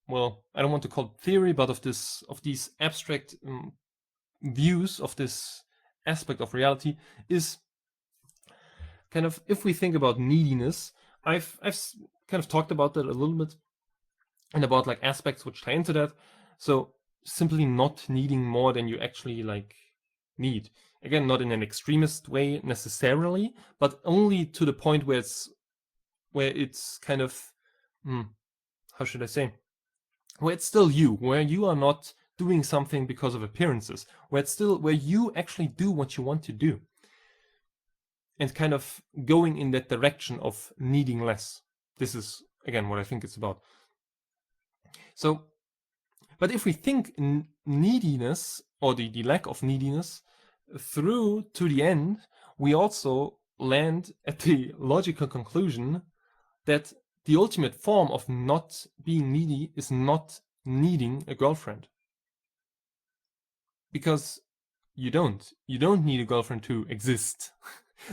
well, I don't want to call it theory, but of these abstract views of this aspect of reality is kind of, if we think about neediness, I've kind of talked about that a little bit, and about like aspects which tie into that. So simply not needing more than you actually like need. Again, not in an extremist way necessarily, but only to the point where it's kind of, how should I say, where it's still you, where you are not doing something because of appearances, where you actually do what you want to do, and kind of going in that direction of needing less. This is, again, what I think it's about. So, but if we think neediness, or the lack of neediness, through to the end, we also land at the logical conclusion that the ultimate form of not being needy is not needing a girlfriend. Because you don't need a girlfriend to exist,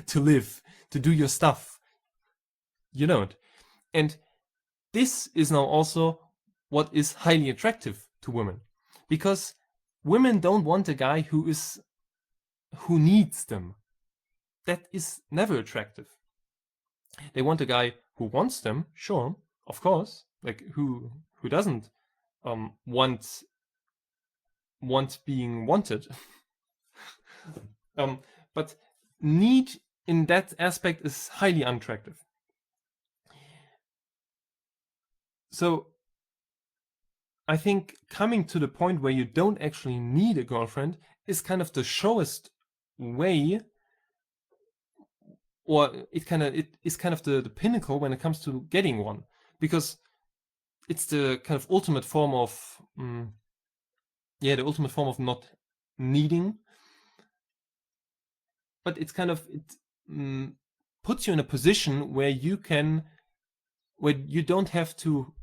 to live, to do your stuff. You don't. And this is now also what is highly attractive to women, because women don't want a guy who needs them. That is never attractive. They want a guy who wants them, sure, of course, like who doesn't want being wanted. But need in that aspect is highly unattractive. So I think coming to the point where you don't actually need a girlfriend is kind of the surest way, or it is kind of the pinnacle when it comes to getting one, because it's the kind of ultimate form of the ultimate form of not needing. But it's kind of, it puts you in a position where you don't have to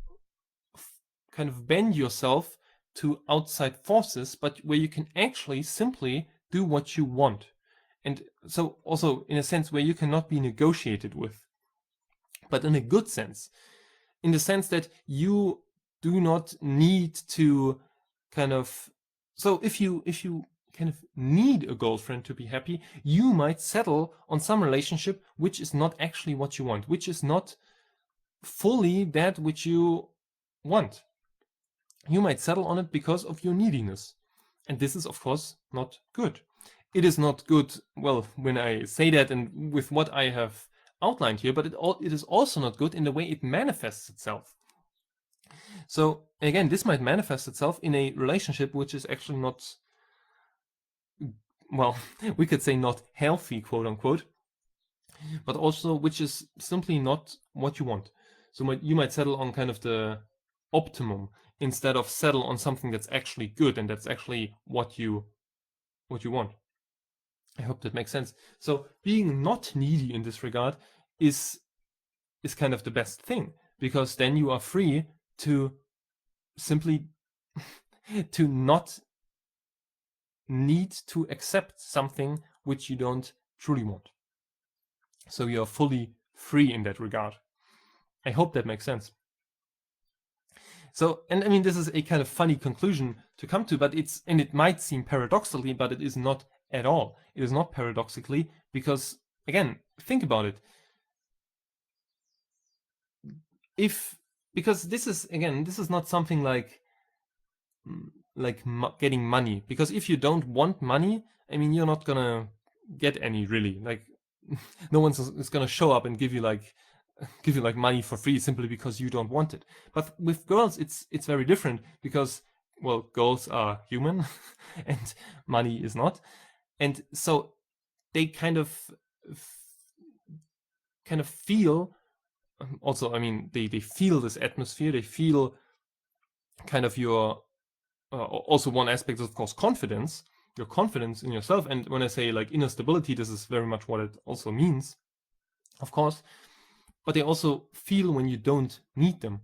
kind of bend yourself to outside forces, but where you can actually simply do what you want. And so also in a sense where you cannot be negotiated with, but in a good sense, in the sense that you do not need to kind of, so if you kind of need a girlfriend to be happy, you might settle on some relationship which is not actually what you want, which is not fully that which you want. You might settle on it because of your neediness. And this is, of course, not good. It is not good, well, when I say that and with what I have outlined here, but it is also not good in the way it manifests itself. So again, this might manifest itself in a relationship which is actually not, well, we could say not healthy, quote unquote, but also which is simply not what you want. So you might settle on kind of the optimum instead of settle on something that's actually good and that's actually what you want. I hope that makes sense. So being not needy in this regard is kind of the best thing, because then you are free to simply to not need to accept something which you don't truly want. So you're fully free in that regard. I hope that makes sense. So, and I mean, this is a kind of funny conclusion to come to, but it might seem paradoxically, but it is not at all. It is not paradoxically, because again, think about it. Because this is not something like getting money, because if you don't want money, I mean, you're not gonna get any, really. Like, no one's is gonna show up and give you money for free simply because you don't want it. But with girls, it's very different, because, well, girls are human and money is not, and so they kind of feel. Also, I mean, they feel this atmosphere. They feel kind of your also one aspect is, of course, confidence. Your confidence in yourself. And when I say like inner stability, this is very much what it also means, of course. But they also feel when you don't need them.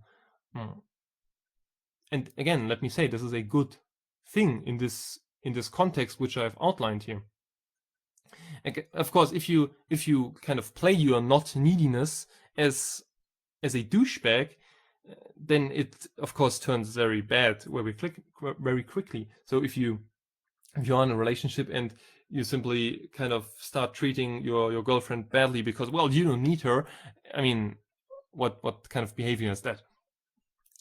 And again, let me say, this is a good thing in this context which I've outlined here. Of course, if you kind of play your not neediness as a douchebag, then it of course turns very bad very quickly. So if you're in a relationship and you simply kind of start treating your girlfriend badly because, well, you don't need her, I mean, what kind of behavior is that?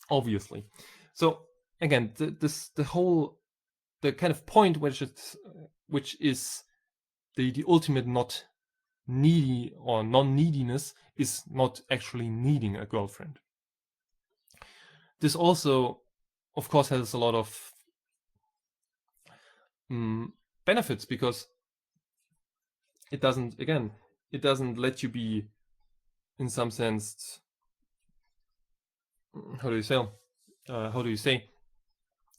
Obviously. So again, the kind of point which which is the ultimate not needy or non-neediness, is not actually needing a girlfriend. This also, of course, has a lot of benefits, because it doesn't let you be, in some sense, how do you say,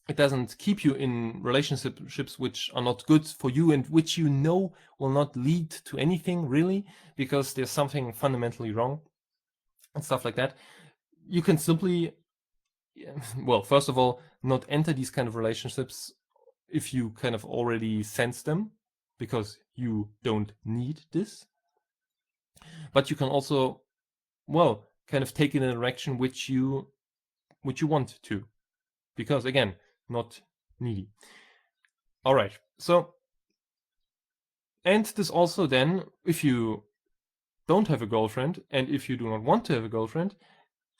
it doesn't keep you in relationships which are not good for you and which will not lead to anything really, because there's something fundamentally wrong and stuff like that. You can simply, well, first of all, not enter these kind of relationships if you kind of already sense them, because you don't need this. But you can also, well, kind of take it in a direction which you want to, because again, not needy. All right. So, and this also then, if you don't have a girlfriend and if you do not want to have a girlfriend,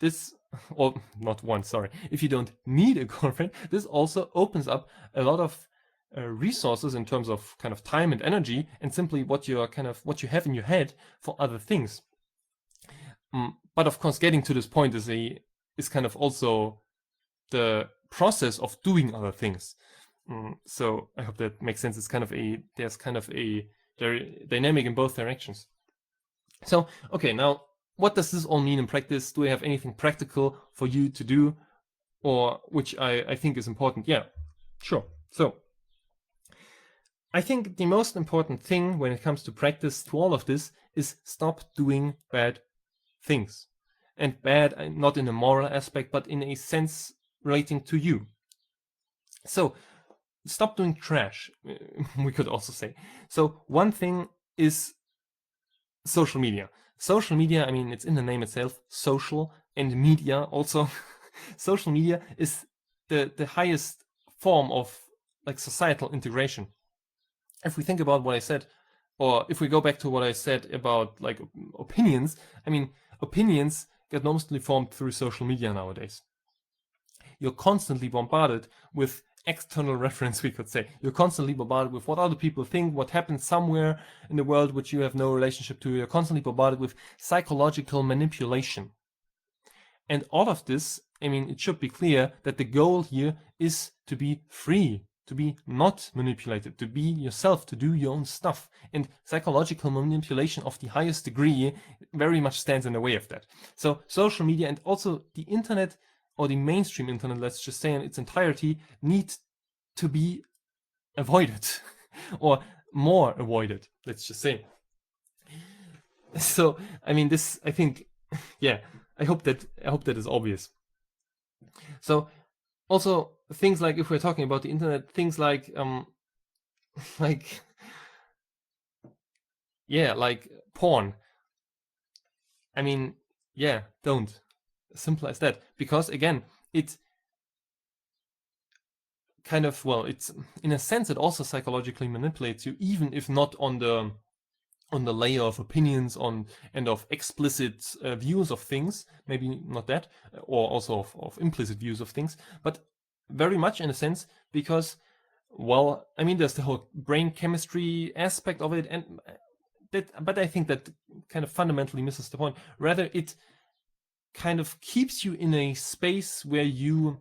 this, or not want, sorry, if you don't need a girlfriend, this also opens up a lot of resources in terms of kind of time and energy, and simply what you have in your head for other things. But of course, getting to this point is kind of also the process of doing other things. So I hope that makes sense. There's kind of a dynamic in both directions. So, okay, now what does this all mean in practice? Do I have anything practical for you to do, or which I think is important? Yeah, sure. So I think the most important thing when it comes to practice to all of this is stop doing bad things. And bad, not in a moral aspect, but in a sense relating to you. So stop doing trash, we could also say. So one thing is social media. Social media, I mean, it's in the name itself, social, and media also. Social media is the highest form of like societal integration. If we think about what I said, or if we go back to what I said about like opinions, I mean, opinions get mostly formed through social media nowadays. You're constantly bombarded with external reference, we could say. You're constantly bombarded with what other people think, what happens somewhere in the world which you have no relationship to. You're constantly bombarded with psychological manipulation. And all of this, I mean, it should be clear that the goal here is to be free, to be not manipulated, to be yourself, to do your own stuff. And psychological manipulation of the highest degree very much stands in the way of that. So social media and also the internet, or the mainstream internet, let's just say in its entirety, need to be avoided or more avoided, let's just say. So, I mean, this, I think, yeah, I hope that is obvious. So, also things like, if we're talking about the internet, things like like porn. I mean, yeah, don't. Simple as that. Because again, it kind of, well, it's, in a sense, it also psychologically manipulates you, even if not on the layer of opinions and of explicit views of things, maybe not that, or also of implicit views of things, but very much in a sense, because, well, I mean, there's the whole brain chemistry aspect of it, and but I think that kind of fundamentally misses the point. Rather, it kind of keeps you in a space where you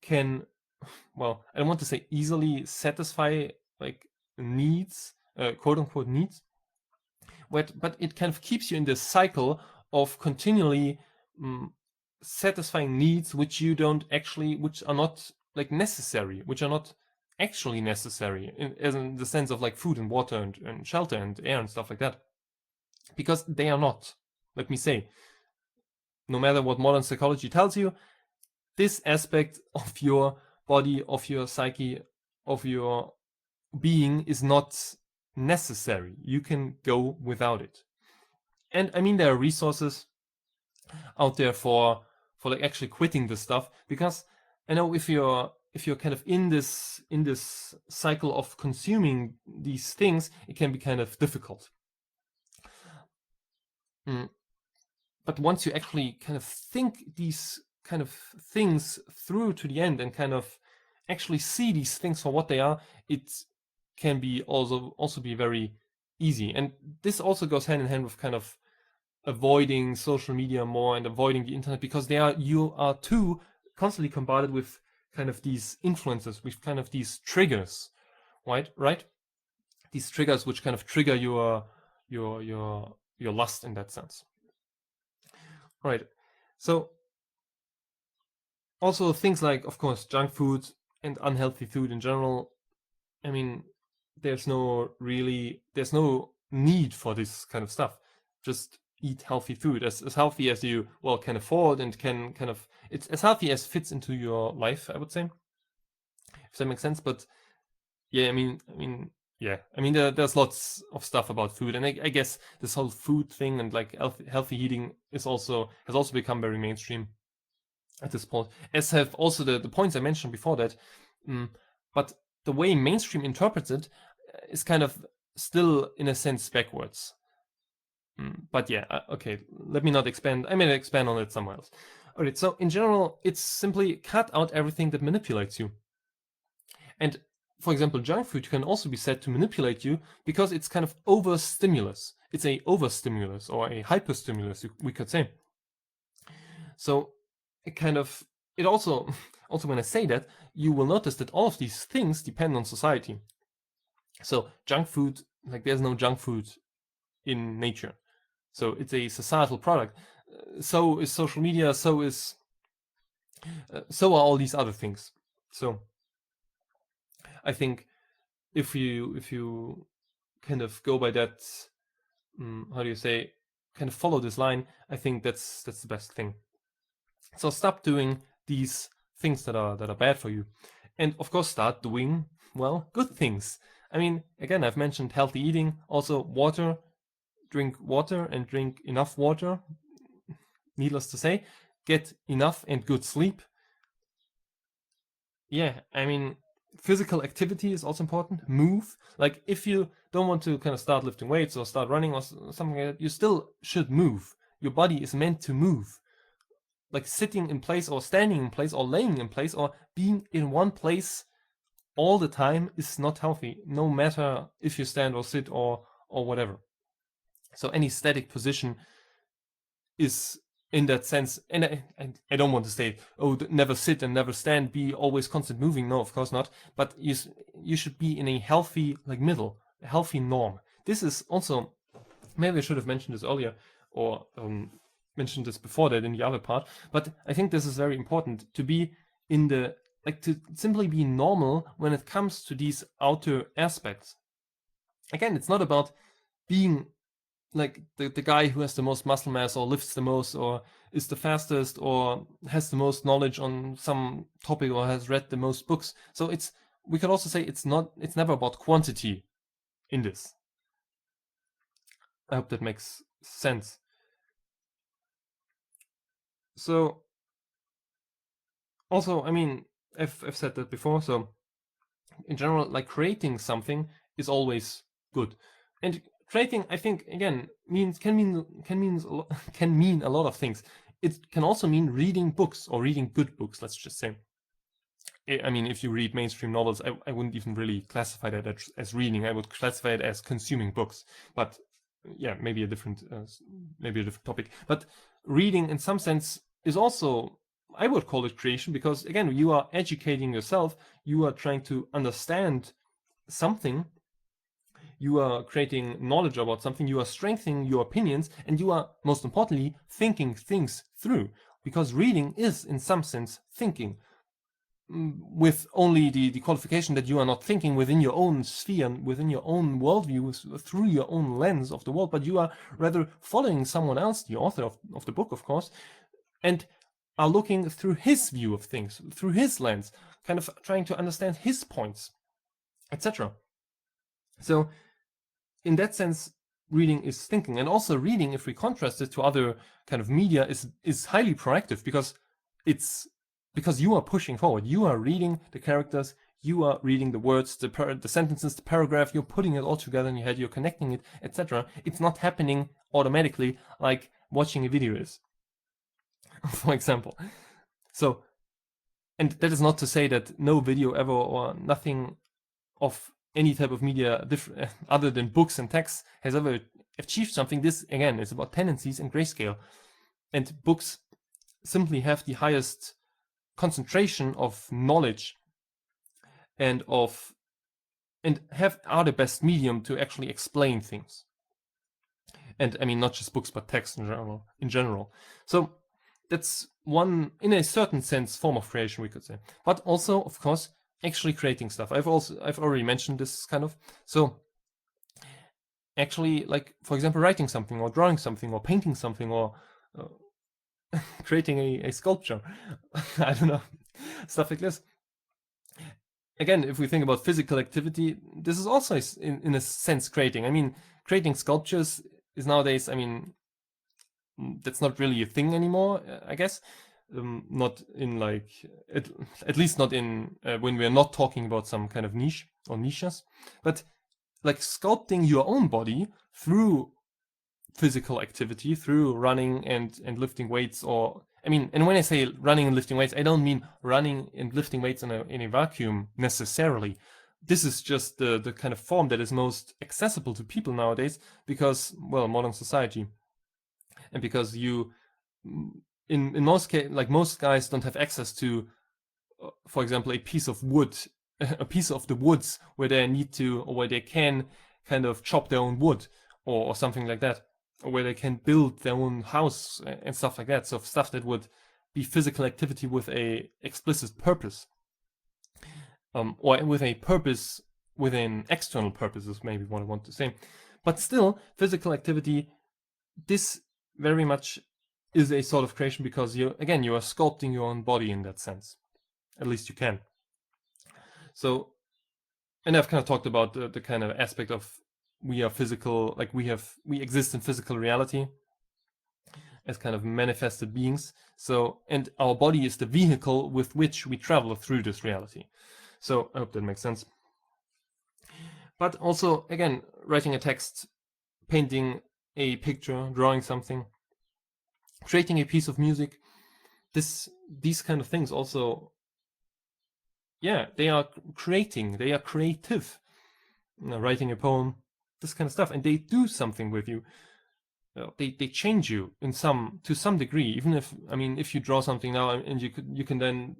can, well, I don't want to say easily satisfy like needs, quote unquote needs, but it kind of keeps you in this cycle of continually satisfying needs which are not like necessary, which are not actually necessary as in the sense of like food and water and shelter and air and stuff like that, because they are not. Let me say, no matter what modern psychology tells you, this aspect of your body, of your psyche, of your being is not necessary. You can go without it. And I mean, there are resources out there for like actually quitting this stuff, because I know if you're kind of in this cycle of consuming these things, it can be kind of difficult. But once you actually kind of think these kind of things through to the end and kind of actually see these things for what they are, it can be also be very easy. And this also goes hand in hand with kind of avoiding social media more and avoiding the internet, because you are too constantly bombarded with kind of these influences, with kind of these triggers, right? These triggers which kind of trigger your lust in that sense. Right. So also things like, of course, junk food and unhealthy food in general. I mean, there's no need for this kind of stuff. Just eat healthy food, as healthy as you can afford, and can kind of, it's as healthy as fits into your life, I would say, if that makes sense. But yeah, there's lots of stuff about food, and I guess this whole food thing and like healthy eating has also become very mainstream at this point, as have also the points I mentioned before that. But the way mainstream interprets it is kind of still, in a sense, backwards. But yeah, okay, let me not expand. I may expand on it somewhere else. Alright, so in general, it's simply cut out everything that manipulates you. And for example, junk food can also be said to manipulate you because it's kind of overstimulus. It's a overstimulus or a hyperstimulus, we could say. So it also when I say that, you will notice that all of these things depend on society. So junk food, like there's no junk food in nature. So it's a societal product. So is social media. So are all these other things. So I think if you kind of go by that, how do you say, kind of follow this line, I think that's the best thing. So stop doing these things that are bad for you, and of course start doing, well, good things. I mean, again, I've mentioned healthy eating, also water. Drink water and drink enough water. Needless to say, get enough and good sleep. Yeah, I mean, physical activity is also important. Move. Like, if you don't want to kind of start lifting weights or start running or something like that, you still should move. Your body is meant to move. Like sitting in place or standing in place or laying in place or being in one place all the time is not healthy, no matter if you stand or sit or whatever. So any static position is, in that sense, and I don't want to say, oh, never sit and never stand, be always constant moving. No, of course not. But you should be in a healthy, like, middle, a healthy norm. This is also, maybe I should have mentioned this earlier, or mentioned this before that in the other part, but I think this is very important, to be in the, like, to simply be normal when it comes to these outer aspects. Again, it's not about being like the guy who has the most muscle mass or lifts the most or is the fastest or has the most knowledge on some topic or has read the most books. So we could also say it's never about quantity in this. I hope that makes sense. So also, I mean, I've said that before, so in general, like, creating something is always good. And creating, I think, again, can mean a lot of things. It can also mean reading books, or reading good books, let's just say. I mean, if you read mainstream novels, I wouldn't even really classify that as reading. I would classify it as consuming books. But yeah, maybe a different topic. But reading, in some sense, is also, I would call it creation, because again, you are educating yourself. You are trying to understand something. You are creating knowledge about something. You are strengthening your opinions, and you are, most importantly, thinking things through. Because reading is, in some sense, thinking, with only the qualification that you are not thinking within your own sphere, within your own worldview, through your own lens of the world, but you are rather following someone else, the author of the book, of course, and are looking through his view of things, through his lens, kind of trying to understand his points, etc. So in that sense, reading is thinking. And also reading, if we contrast it to other kind of media, is highly proactive, because you are pushing forward. You are reading the characters, you are reading the words, the sentences, the paragraph, you're putting it all together in your head, you're connecting it, etc. It's not happening automatically like watching a video is, for example. So and that is not to say that no video ever or nothing of any type of media other than books and texts has ever achieved something. This again is about tendencies and grayscale, and books simply have the highest concentration of knowledge and are the best medium to actually explain things. And I mean, not just books, but text in general. So that's one, in a certain sense, form of creation, we could say. But also, of course, actually creating stuff. I've already mentioned this kind of. So actually, like, for example, writing something or drawing something or painting something or creating a sculpture. I don't know, stuff like this. Again, if we think about physical activity, this is also in a sense creating. I mean, creating sculptures is nowadays, I mean, that's not really a thing anymore, I guess. Not in like, at least not in when we're not talking about some kind of niche or niches, but like sculpting your own body through physical activity, through running and lifting weights, or I mean, and when I say running and lifting weights, I don't mean running and lifting weights in a vacuum necessarily. This is just the kind of form that is most accessible to people nowadays because, well, modern society, and because you, in most cases, like most guys don't have access to, for example, a piece of wood, a piece of the woods where they need to, or where they can kind of chop their own wood or something like that, or where they can build their own house and stuff like that. So stuff that would be physical activity with a explicit purpose, or with a purpose within external purposes, maybe what I want to say. But still, physical activity, this very much is a sort of creation because you are sculpting your own body in that sense. At least you can. So, and I've kind of talked about the kind of aspect of we are physical, like we exist in physical reality as kind of manifested beings. So, and our body is the vehicle with which we travel through this reality. So I hope that makes sense. But also, again, writing a text, painting a picture, drawing something, creating a piece of music, these kind of things also, yeah, they are creating, they are creative. Writing a poem, this kind of stuff, and they do something with you. They change you to some degree. Even if, I mean, if you draw something now and you can then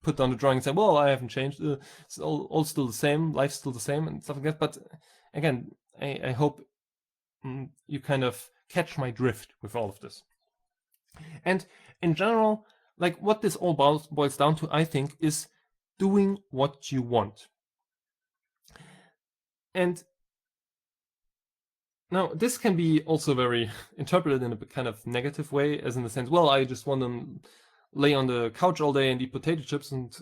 put down the drawing and say, well, I haven't changed. It's all still the same. Life's still the same and stuff like that. But again, I hope you kind of catch my drift with all of this. And in general, like what this all boils down to, I think, is doing what you want. And now this can be also very interpreted in a kind of negative way, as in the sense, well, I just want to lay on the couch all day and eat potato chips and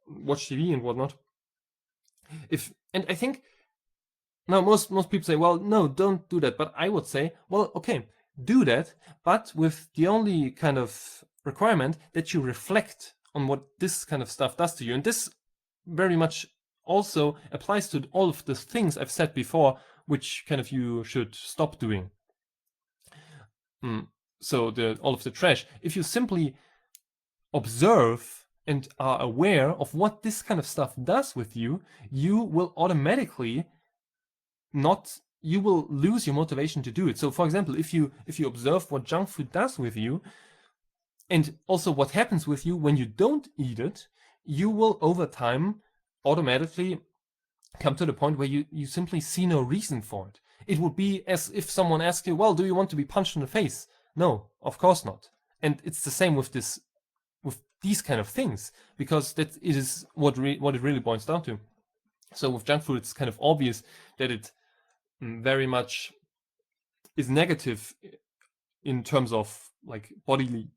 watch TV and whatnot. And I think now most people say, well, no, don't do that. But I would say, well, okay, do that, but with the only kind of requirement that you reflect on what this kind of stuff does to you. And this very much also applies to all of the things I've said before, which kind of you should stop doing. So all of the trash. If you simply observe and are aware of what this kind of stuff does with you, you will automatically you will lose your motivation to do it. So for example, if you observe what junk food does with you, and also what happens with you when you don't eat it, you will over time automatically come to the point where you simply see no reason for it. It would be as if someone asked you, well, do you want to be punched in the face? No, of course not. And it's the same with these kind of things, because that is what it really boils down to. So with junk food, it's kind of obvious that it very much is negative in terms of like bodily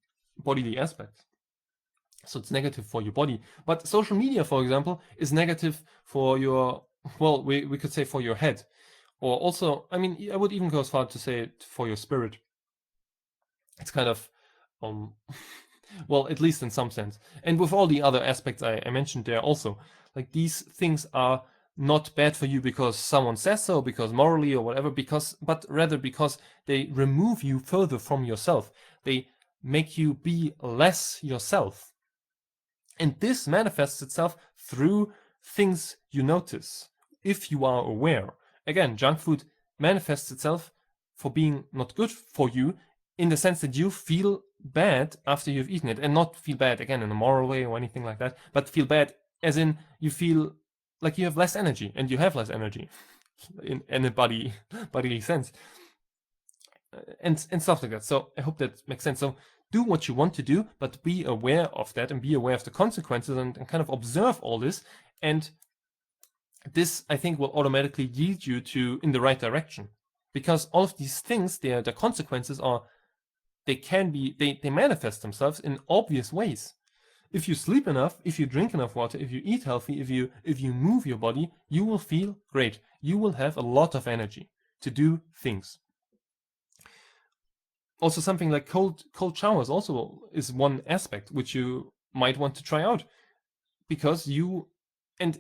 aspects. So it's negative for your body. But social media, for example, is negative for your, well, we could say for your head. Or also, I mean, I would even go as far to say for your spirit. It's kind of, well, at least in some sense. And with all the other aspects I mentioned there also, like these things are not bad for you because someone says so, because morally or whatever, but rather because they remove you further from yourself. They make you be less yourself. And this manifests itself through things you notice, if you are aware. Again, junk food manifests itself for being not good for you, in the sense that you feel bad after you've eaten it, and not feel bad again in a moral way or anything like that, but feel bad as in you feel like you have less energy, and you have less energy in a bodily sense, and stuff like that. So I hope that makes sense. So do what you want to do, but be aware of that, and be aware of the consequences, and kind of observe all this. And this, I think, will automatically lead you in the right direction, because all of these things, the consequences are, they manifest themselves in obvious ways. If you sleep enough, if you drink enough water, if you eat healthy, if you move your body, you will feel great. You will have a lot of energy to do things. Also, something like cold showers also is one aspect which you might want to try out, because and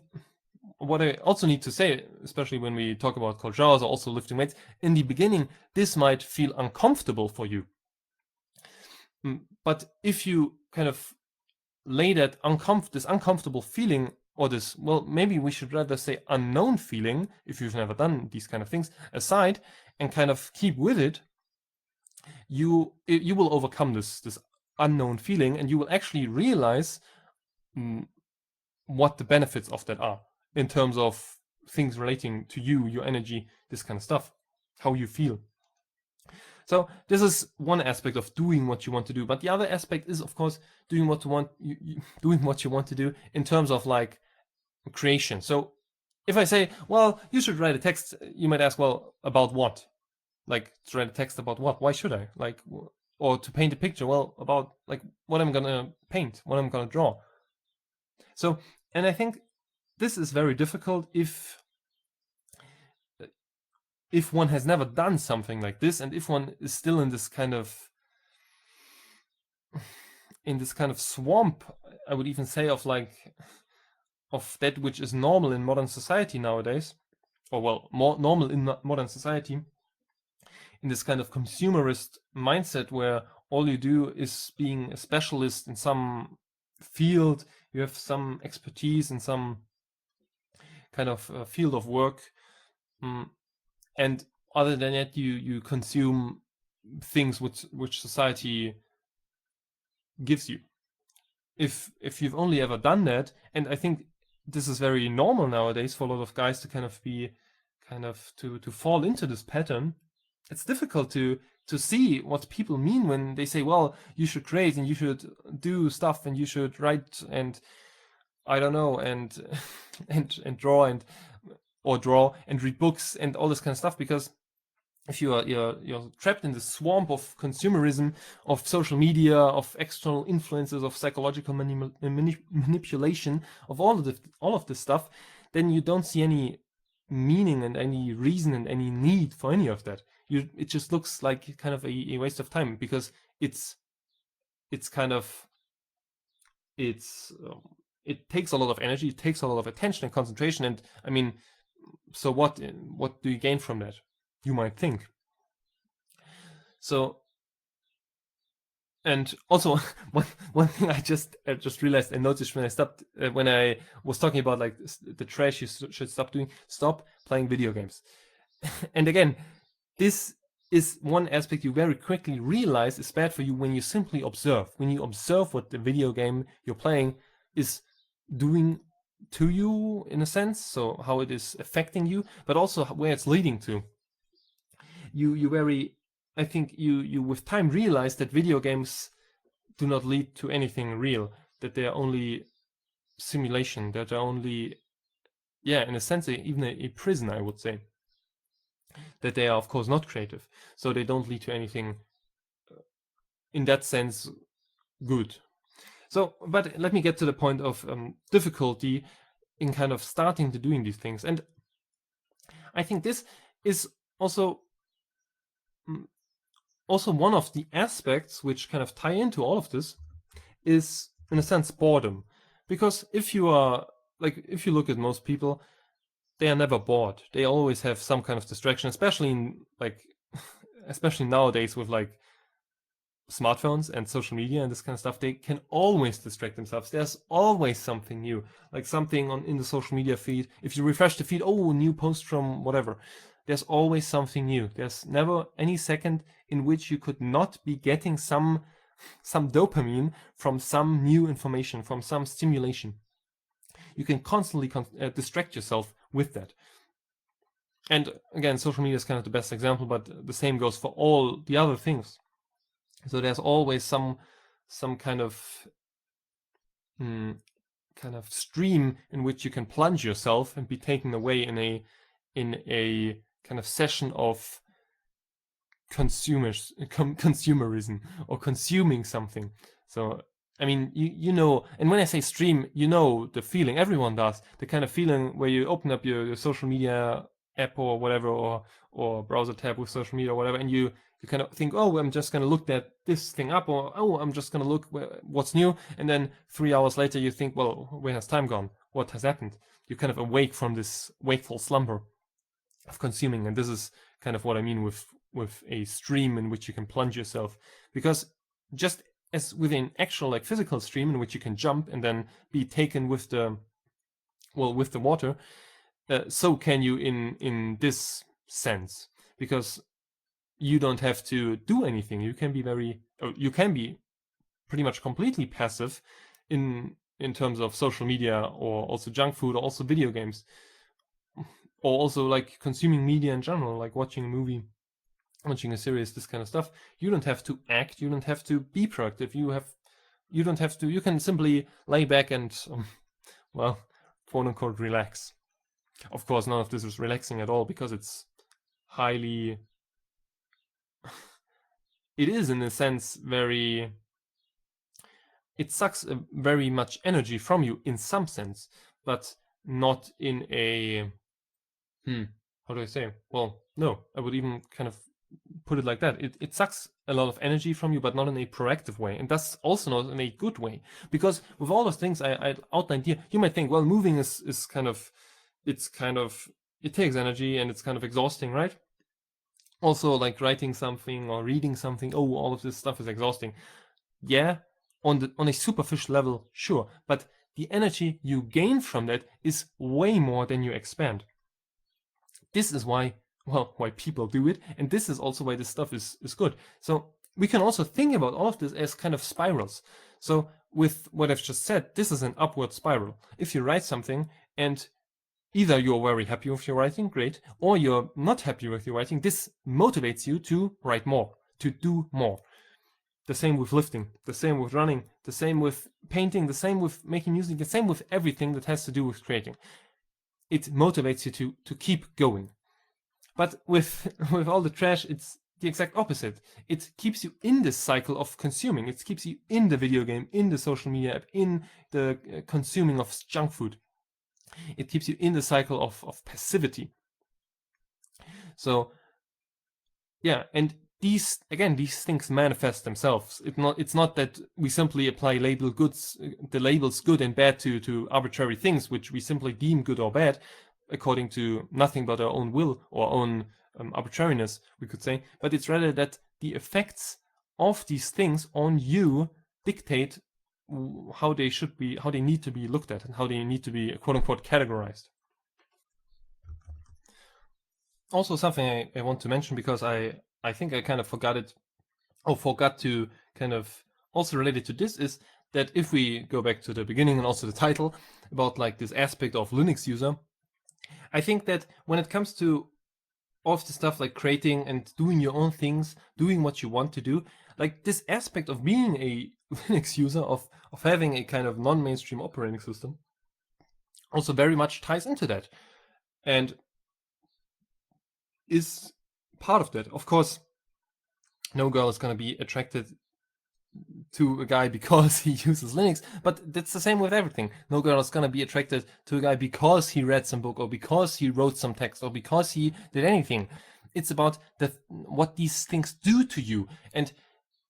what I also need to say, especially when we talk about cold showers or also lifting weights, in the beginning, this might feel uncomfortable for you. But if you kind of lay that this uncomfortable feeling, or this, well, maybe we should rather say unknown feeling, if you've never done these kind of things, aside, and kind of keep with it, you will overcome this unknown feeling, and you will actually realize what the benefits of that are, in terms of things relating to you, your energy, this kind of stuff, how you feel. So this is one aspect of doing what you want to do. But the other aspect is, of course, doing what you want to do in terms of like creation. So if I say, well, you should write a text, you might ask, well, about what? Like, to write a text about what? Why should I? Like, or to paint a picture, well, about like what I'm gonna paint, what I'm gonna draw. So, and I think this is very difficult if one has never done something like this, and if one is still in this kind of swamp, I would even say, of that which is normal in modern society nowadays, or well, more normal in modern society, in this kind of consumerist mindset where all you do is being a specialist in some field, you have some expertise in some kind of field of work, and other than that, you consume things which society gives you. If you've only ever done that, and I think this is very normal nowadays for a lot of guys to kind of be to fall into this pattern, it's difficult to see what people mean when they say, well, you should create and you should do stuff and you should write and I don't know, and draw draw and read books and all this kind of stuff, because if you're trapped in the swamp of consumerism, of social media, of external influences, of psychological manipulation, of all of this stuff, then you don't see any meaning and any reason and any need for any of that. It just looks like kind of a waste of time, because it takes a lot of energy, it takes a lot of attention and concentration, and I mean, so what do you gain from that, you might think. So, and also one thing I just realized and noticed when I stopped, when I was talking about like the trash you should stop playing video games. And again, this is one aspect you very quickly realize is bad for you when you simply observe. When you observe what the video game you're playing is doing to you, in a sense, so how it is affecting you, but also where it's leading to. I think you with time realize that video games do not lead to anything real, that they are only simulation, that are only, in a sense, even a prison, I would say. That they are, of course, not creative, so they don't lead to anything, in that sense, good. So, but let me get to the point of difficulty in kind of starting to doing these things. And I think this is also one of the aspects which kind of tie into all of this is, in a sense, boredom. Because if you look at most people, they are never bored. They always have some kind of distraction, especially nowadays with like smartphones and social media and this kind of stuff, they can always distract themselves. There's always something new, like something in the social media feed. If you refresh the feed, oh, new post from whatever. There's always something new. There's never any second in which you could not be getting some dopamine from some new information, from some stimulation. You can constantly distract yourself with that. And again, social media is kind of the best example, but the same goes for all the other things. So there's always some kind of stream in which you can plunge yourself and be taken away in a kind of session of consumerism or consuming something. So I mean, you know, and when I say stream, you know the feeling, everyone does, the kind of feeling where you open up your social media app or whatever, or browser tab with social media or whatever, and you kind of think, oh, I'm just going to look this thing up, or oh, I'm just going to look what's new, and then 3 hours later you think, well, where has time gone? What has happened? You kind of awake from this wakeful slumber of consuming, and this is kind of what I mean with a stream in which you can plunge yourself, because just as with an actual like physical stream in which you can jump and then be taken with the water, so can you in this sense, because you don't have to do anything. You can be pretty much completely passive in terms of social media, or also junk food, or also video games, or also like consuming media in general, like watching a movie, watching a series, this kind of stuff. You don't have to act, you don't have to be productive, you can simply lay back and well, quote unquote, relax. Of course, none of this is relaxing at all, because it's highly it is in a sense it sucks very much energy from you in some sense, but not in a how do I say? Well, no, I would even kind of put it like that. It sucks a lot of energy from you, but not in a proactive way. And that's also not in a good way. Because with all those things I outlined here, you might think, well, moving is kind of, it takes energy and it's kind of exhausting, right? Also, like writing something or reading something, oh, all of this stuff is exhausting. Yeah, on a superficial level, sure. But the energy you gain from that is way more than you expend. This is why people do it, and this is also why this stuff is good. So we can also think about all of this as kind of spirals. So with what I've just said, this is an upward spiral. If you write something and either you're very happy with your writing, great, or you're not happy with your writing, this motivates you to write more, to do more. The same with lifting, the same with running, the same with painting, the same with making music, the same with everything that has to do with creating. It motivates you to keep going. But with all the trash, it's the exact opposite. It keeps you in this cycle of consuming. It keeps you in the video game, in the social media app, in the consuming of junk food. It keeps you in the cycle of passivity. So yeah, and these things manifest themselves. It's not that we simply apply the labels good and bad to arbitrary things, which we simply deem good or bad according to nothing but our own will or own arbitrariness, we could say. But it's rather that the effects of these things on you dictate how they need to be looked at, and how they need to be quote unquote categorized. Also, something I want to mention, because I think I kind of forgot to kind of also related to this, is that if we go back to the beginning and also the title about like this aspect of Linux user, I think that when it comes to all of the stuff like creating and doing your own things, doing what you want to do, like this aspect of being a Linux user, of having a kind of non-mainstream operating system, also very much ties into that and is part of that. Of course, no girl is going to be attracted to a guy because he uses Linux, but that's the same with everything. No girl is going to be attracted to a guy because he read some book, or because he wrote some text, or because he did anything. It's about what these things do to you. And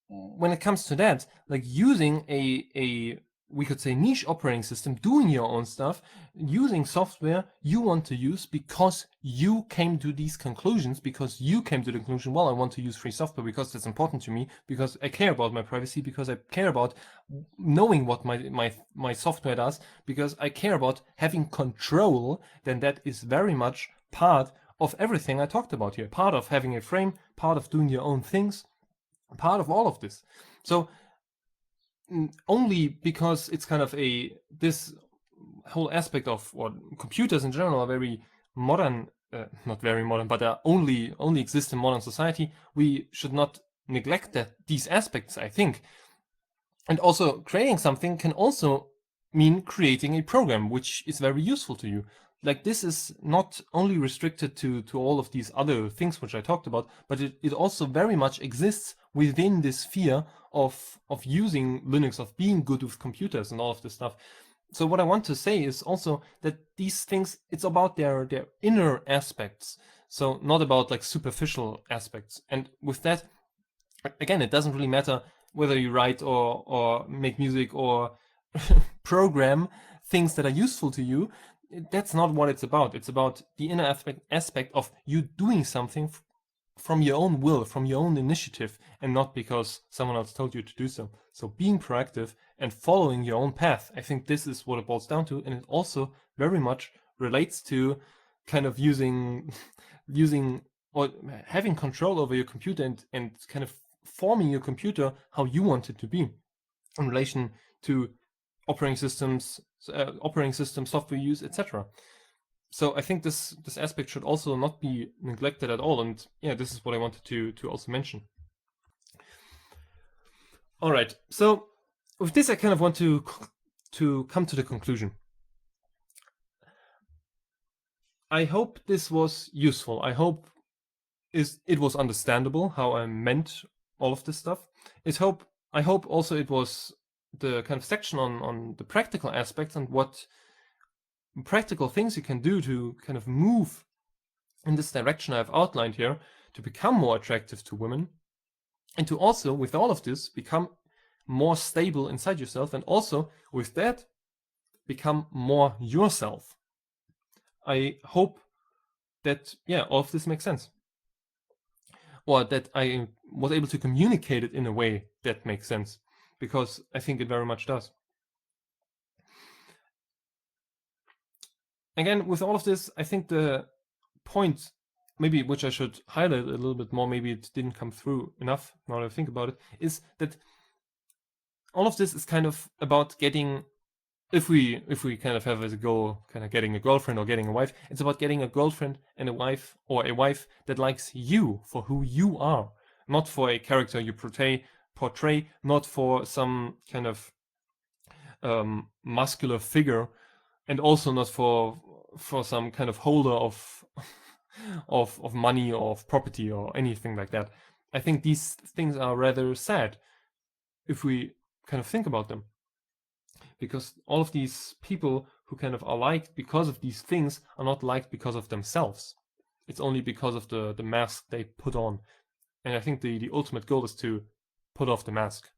when it comes to that, like using a we could say, niche operating system, doing your own stuff, using software you want to use because you came to these conclusions, because you came to the conclusion, well, I want to use free software because that's important to me, because I care about my privacy, because I care about knowing what my software does, because I care about having control, then that is very much part of everything I talked about here. Part of having a frame, part of doing your own things, part of all of this. So only because it's kind of this whole aspect of what computers in general are very modern, not very modern, but are only exist in modern society, we should not neglect these aspects, I think. And also, creating something can also mean creating a program which is very useful to you. Like, this is not only restricted to all of these other things which I talked about, but it also very much exists within this sphere of using Linux, of being good with computers and all of this stuff. So what I want to say is also that these things, it's about their inner aspects, so not about like superficial aspects. And with that, again, it doesn't really matter whether you write or make music or program things that are useful to you. That's not what it's about. It's about the inner aspect of you doing something from your own will, from your own initiative, and not because someone else told you to do so. So being proactive and following your own path, I think this is what it boils down to. And it also very much relates to kind of using or having control over your computer and kind of forming your computer how you want it to be in relation to operating system, software use, etc. So I think this aspect should also not be neglected at all. And yeah, this is what I wanted to also mention. All right. So with this, I kind of want to come to the conclusion. I hope this was useful. I hope it was understandable how I meant all of this stuff. I hope also it was the kind of section on the practical aspects and what practical things you can do to kind of move in this direction I've outlined here to become more attractive to women, and to also, with all of this, become more stable inside yourself, and also with that become more yourself. I hope that, yeah, all of this makes sense, or that I was able to communicate it in a way that makes sense, because I think it very much does. Again, with all of this, I think the point, maybe which I should highlight a little bit more, maybe it didn't come through enough now that I think about it, is that all of this is kind of about getting, if we kind of have as a goal kind of getting a girlfriend or getting a wife, it's about getting a girlfriend and a wife, or a wife that likes you for who you are, not for a character you portray, not for some kind of muscular figure, and also not for some kind of holder of of money or of property or anything like that. I think these things are rather sad if we kind of think about them, because all of these people who kind of are liked because of these things are not liked because of themselves. It's only because of the mask they put on. And I think the ultimate goal is to put off the mask.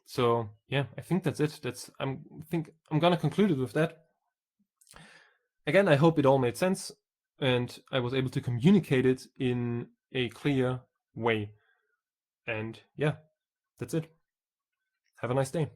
So yeah, I think that's it. I'm gonna conclude it with that. Again, I hope it all made sense and I was able to communicate it in a clear way. And yeah, that's it. Have a nice day.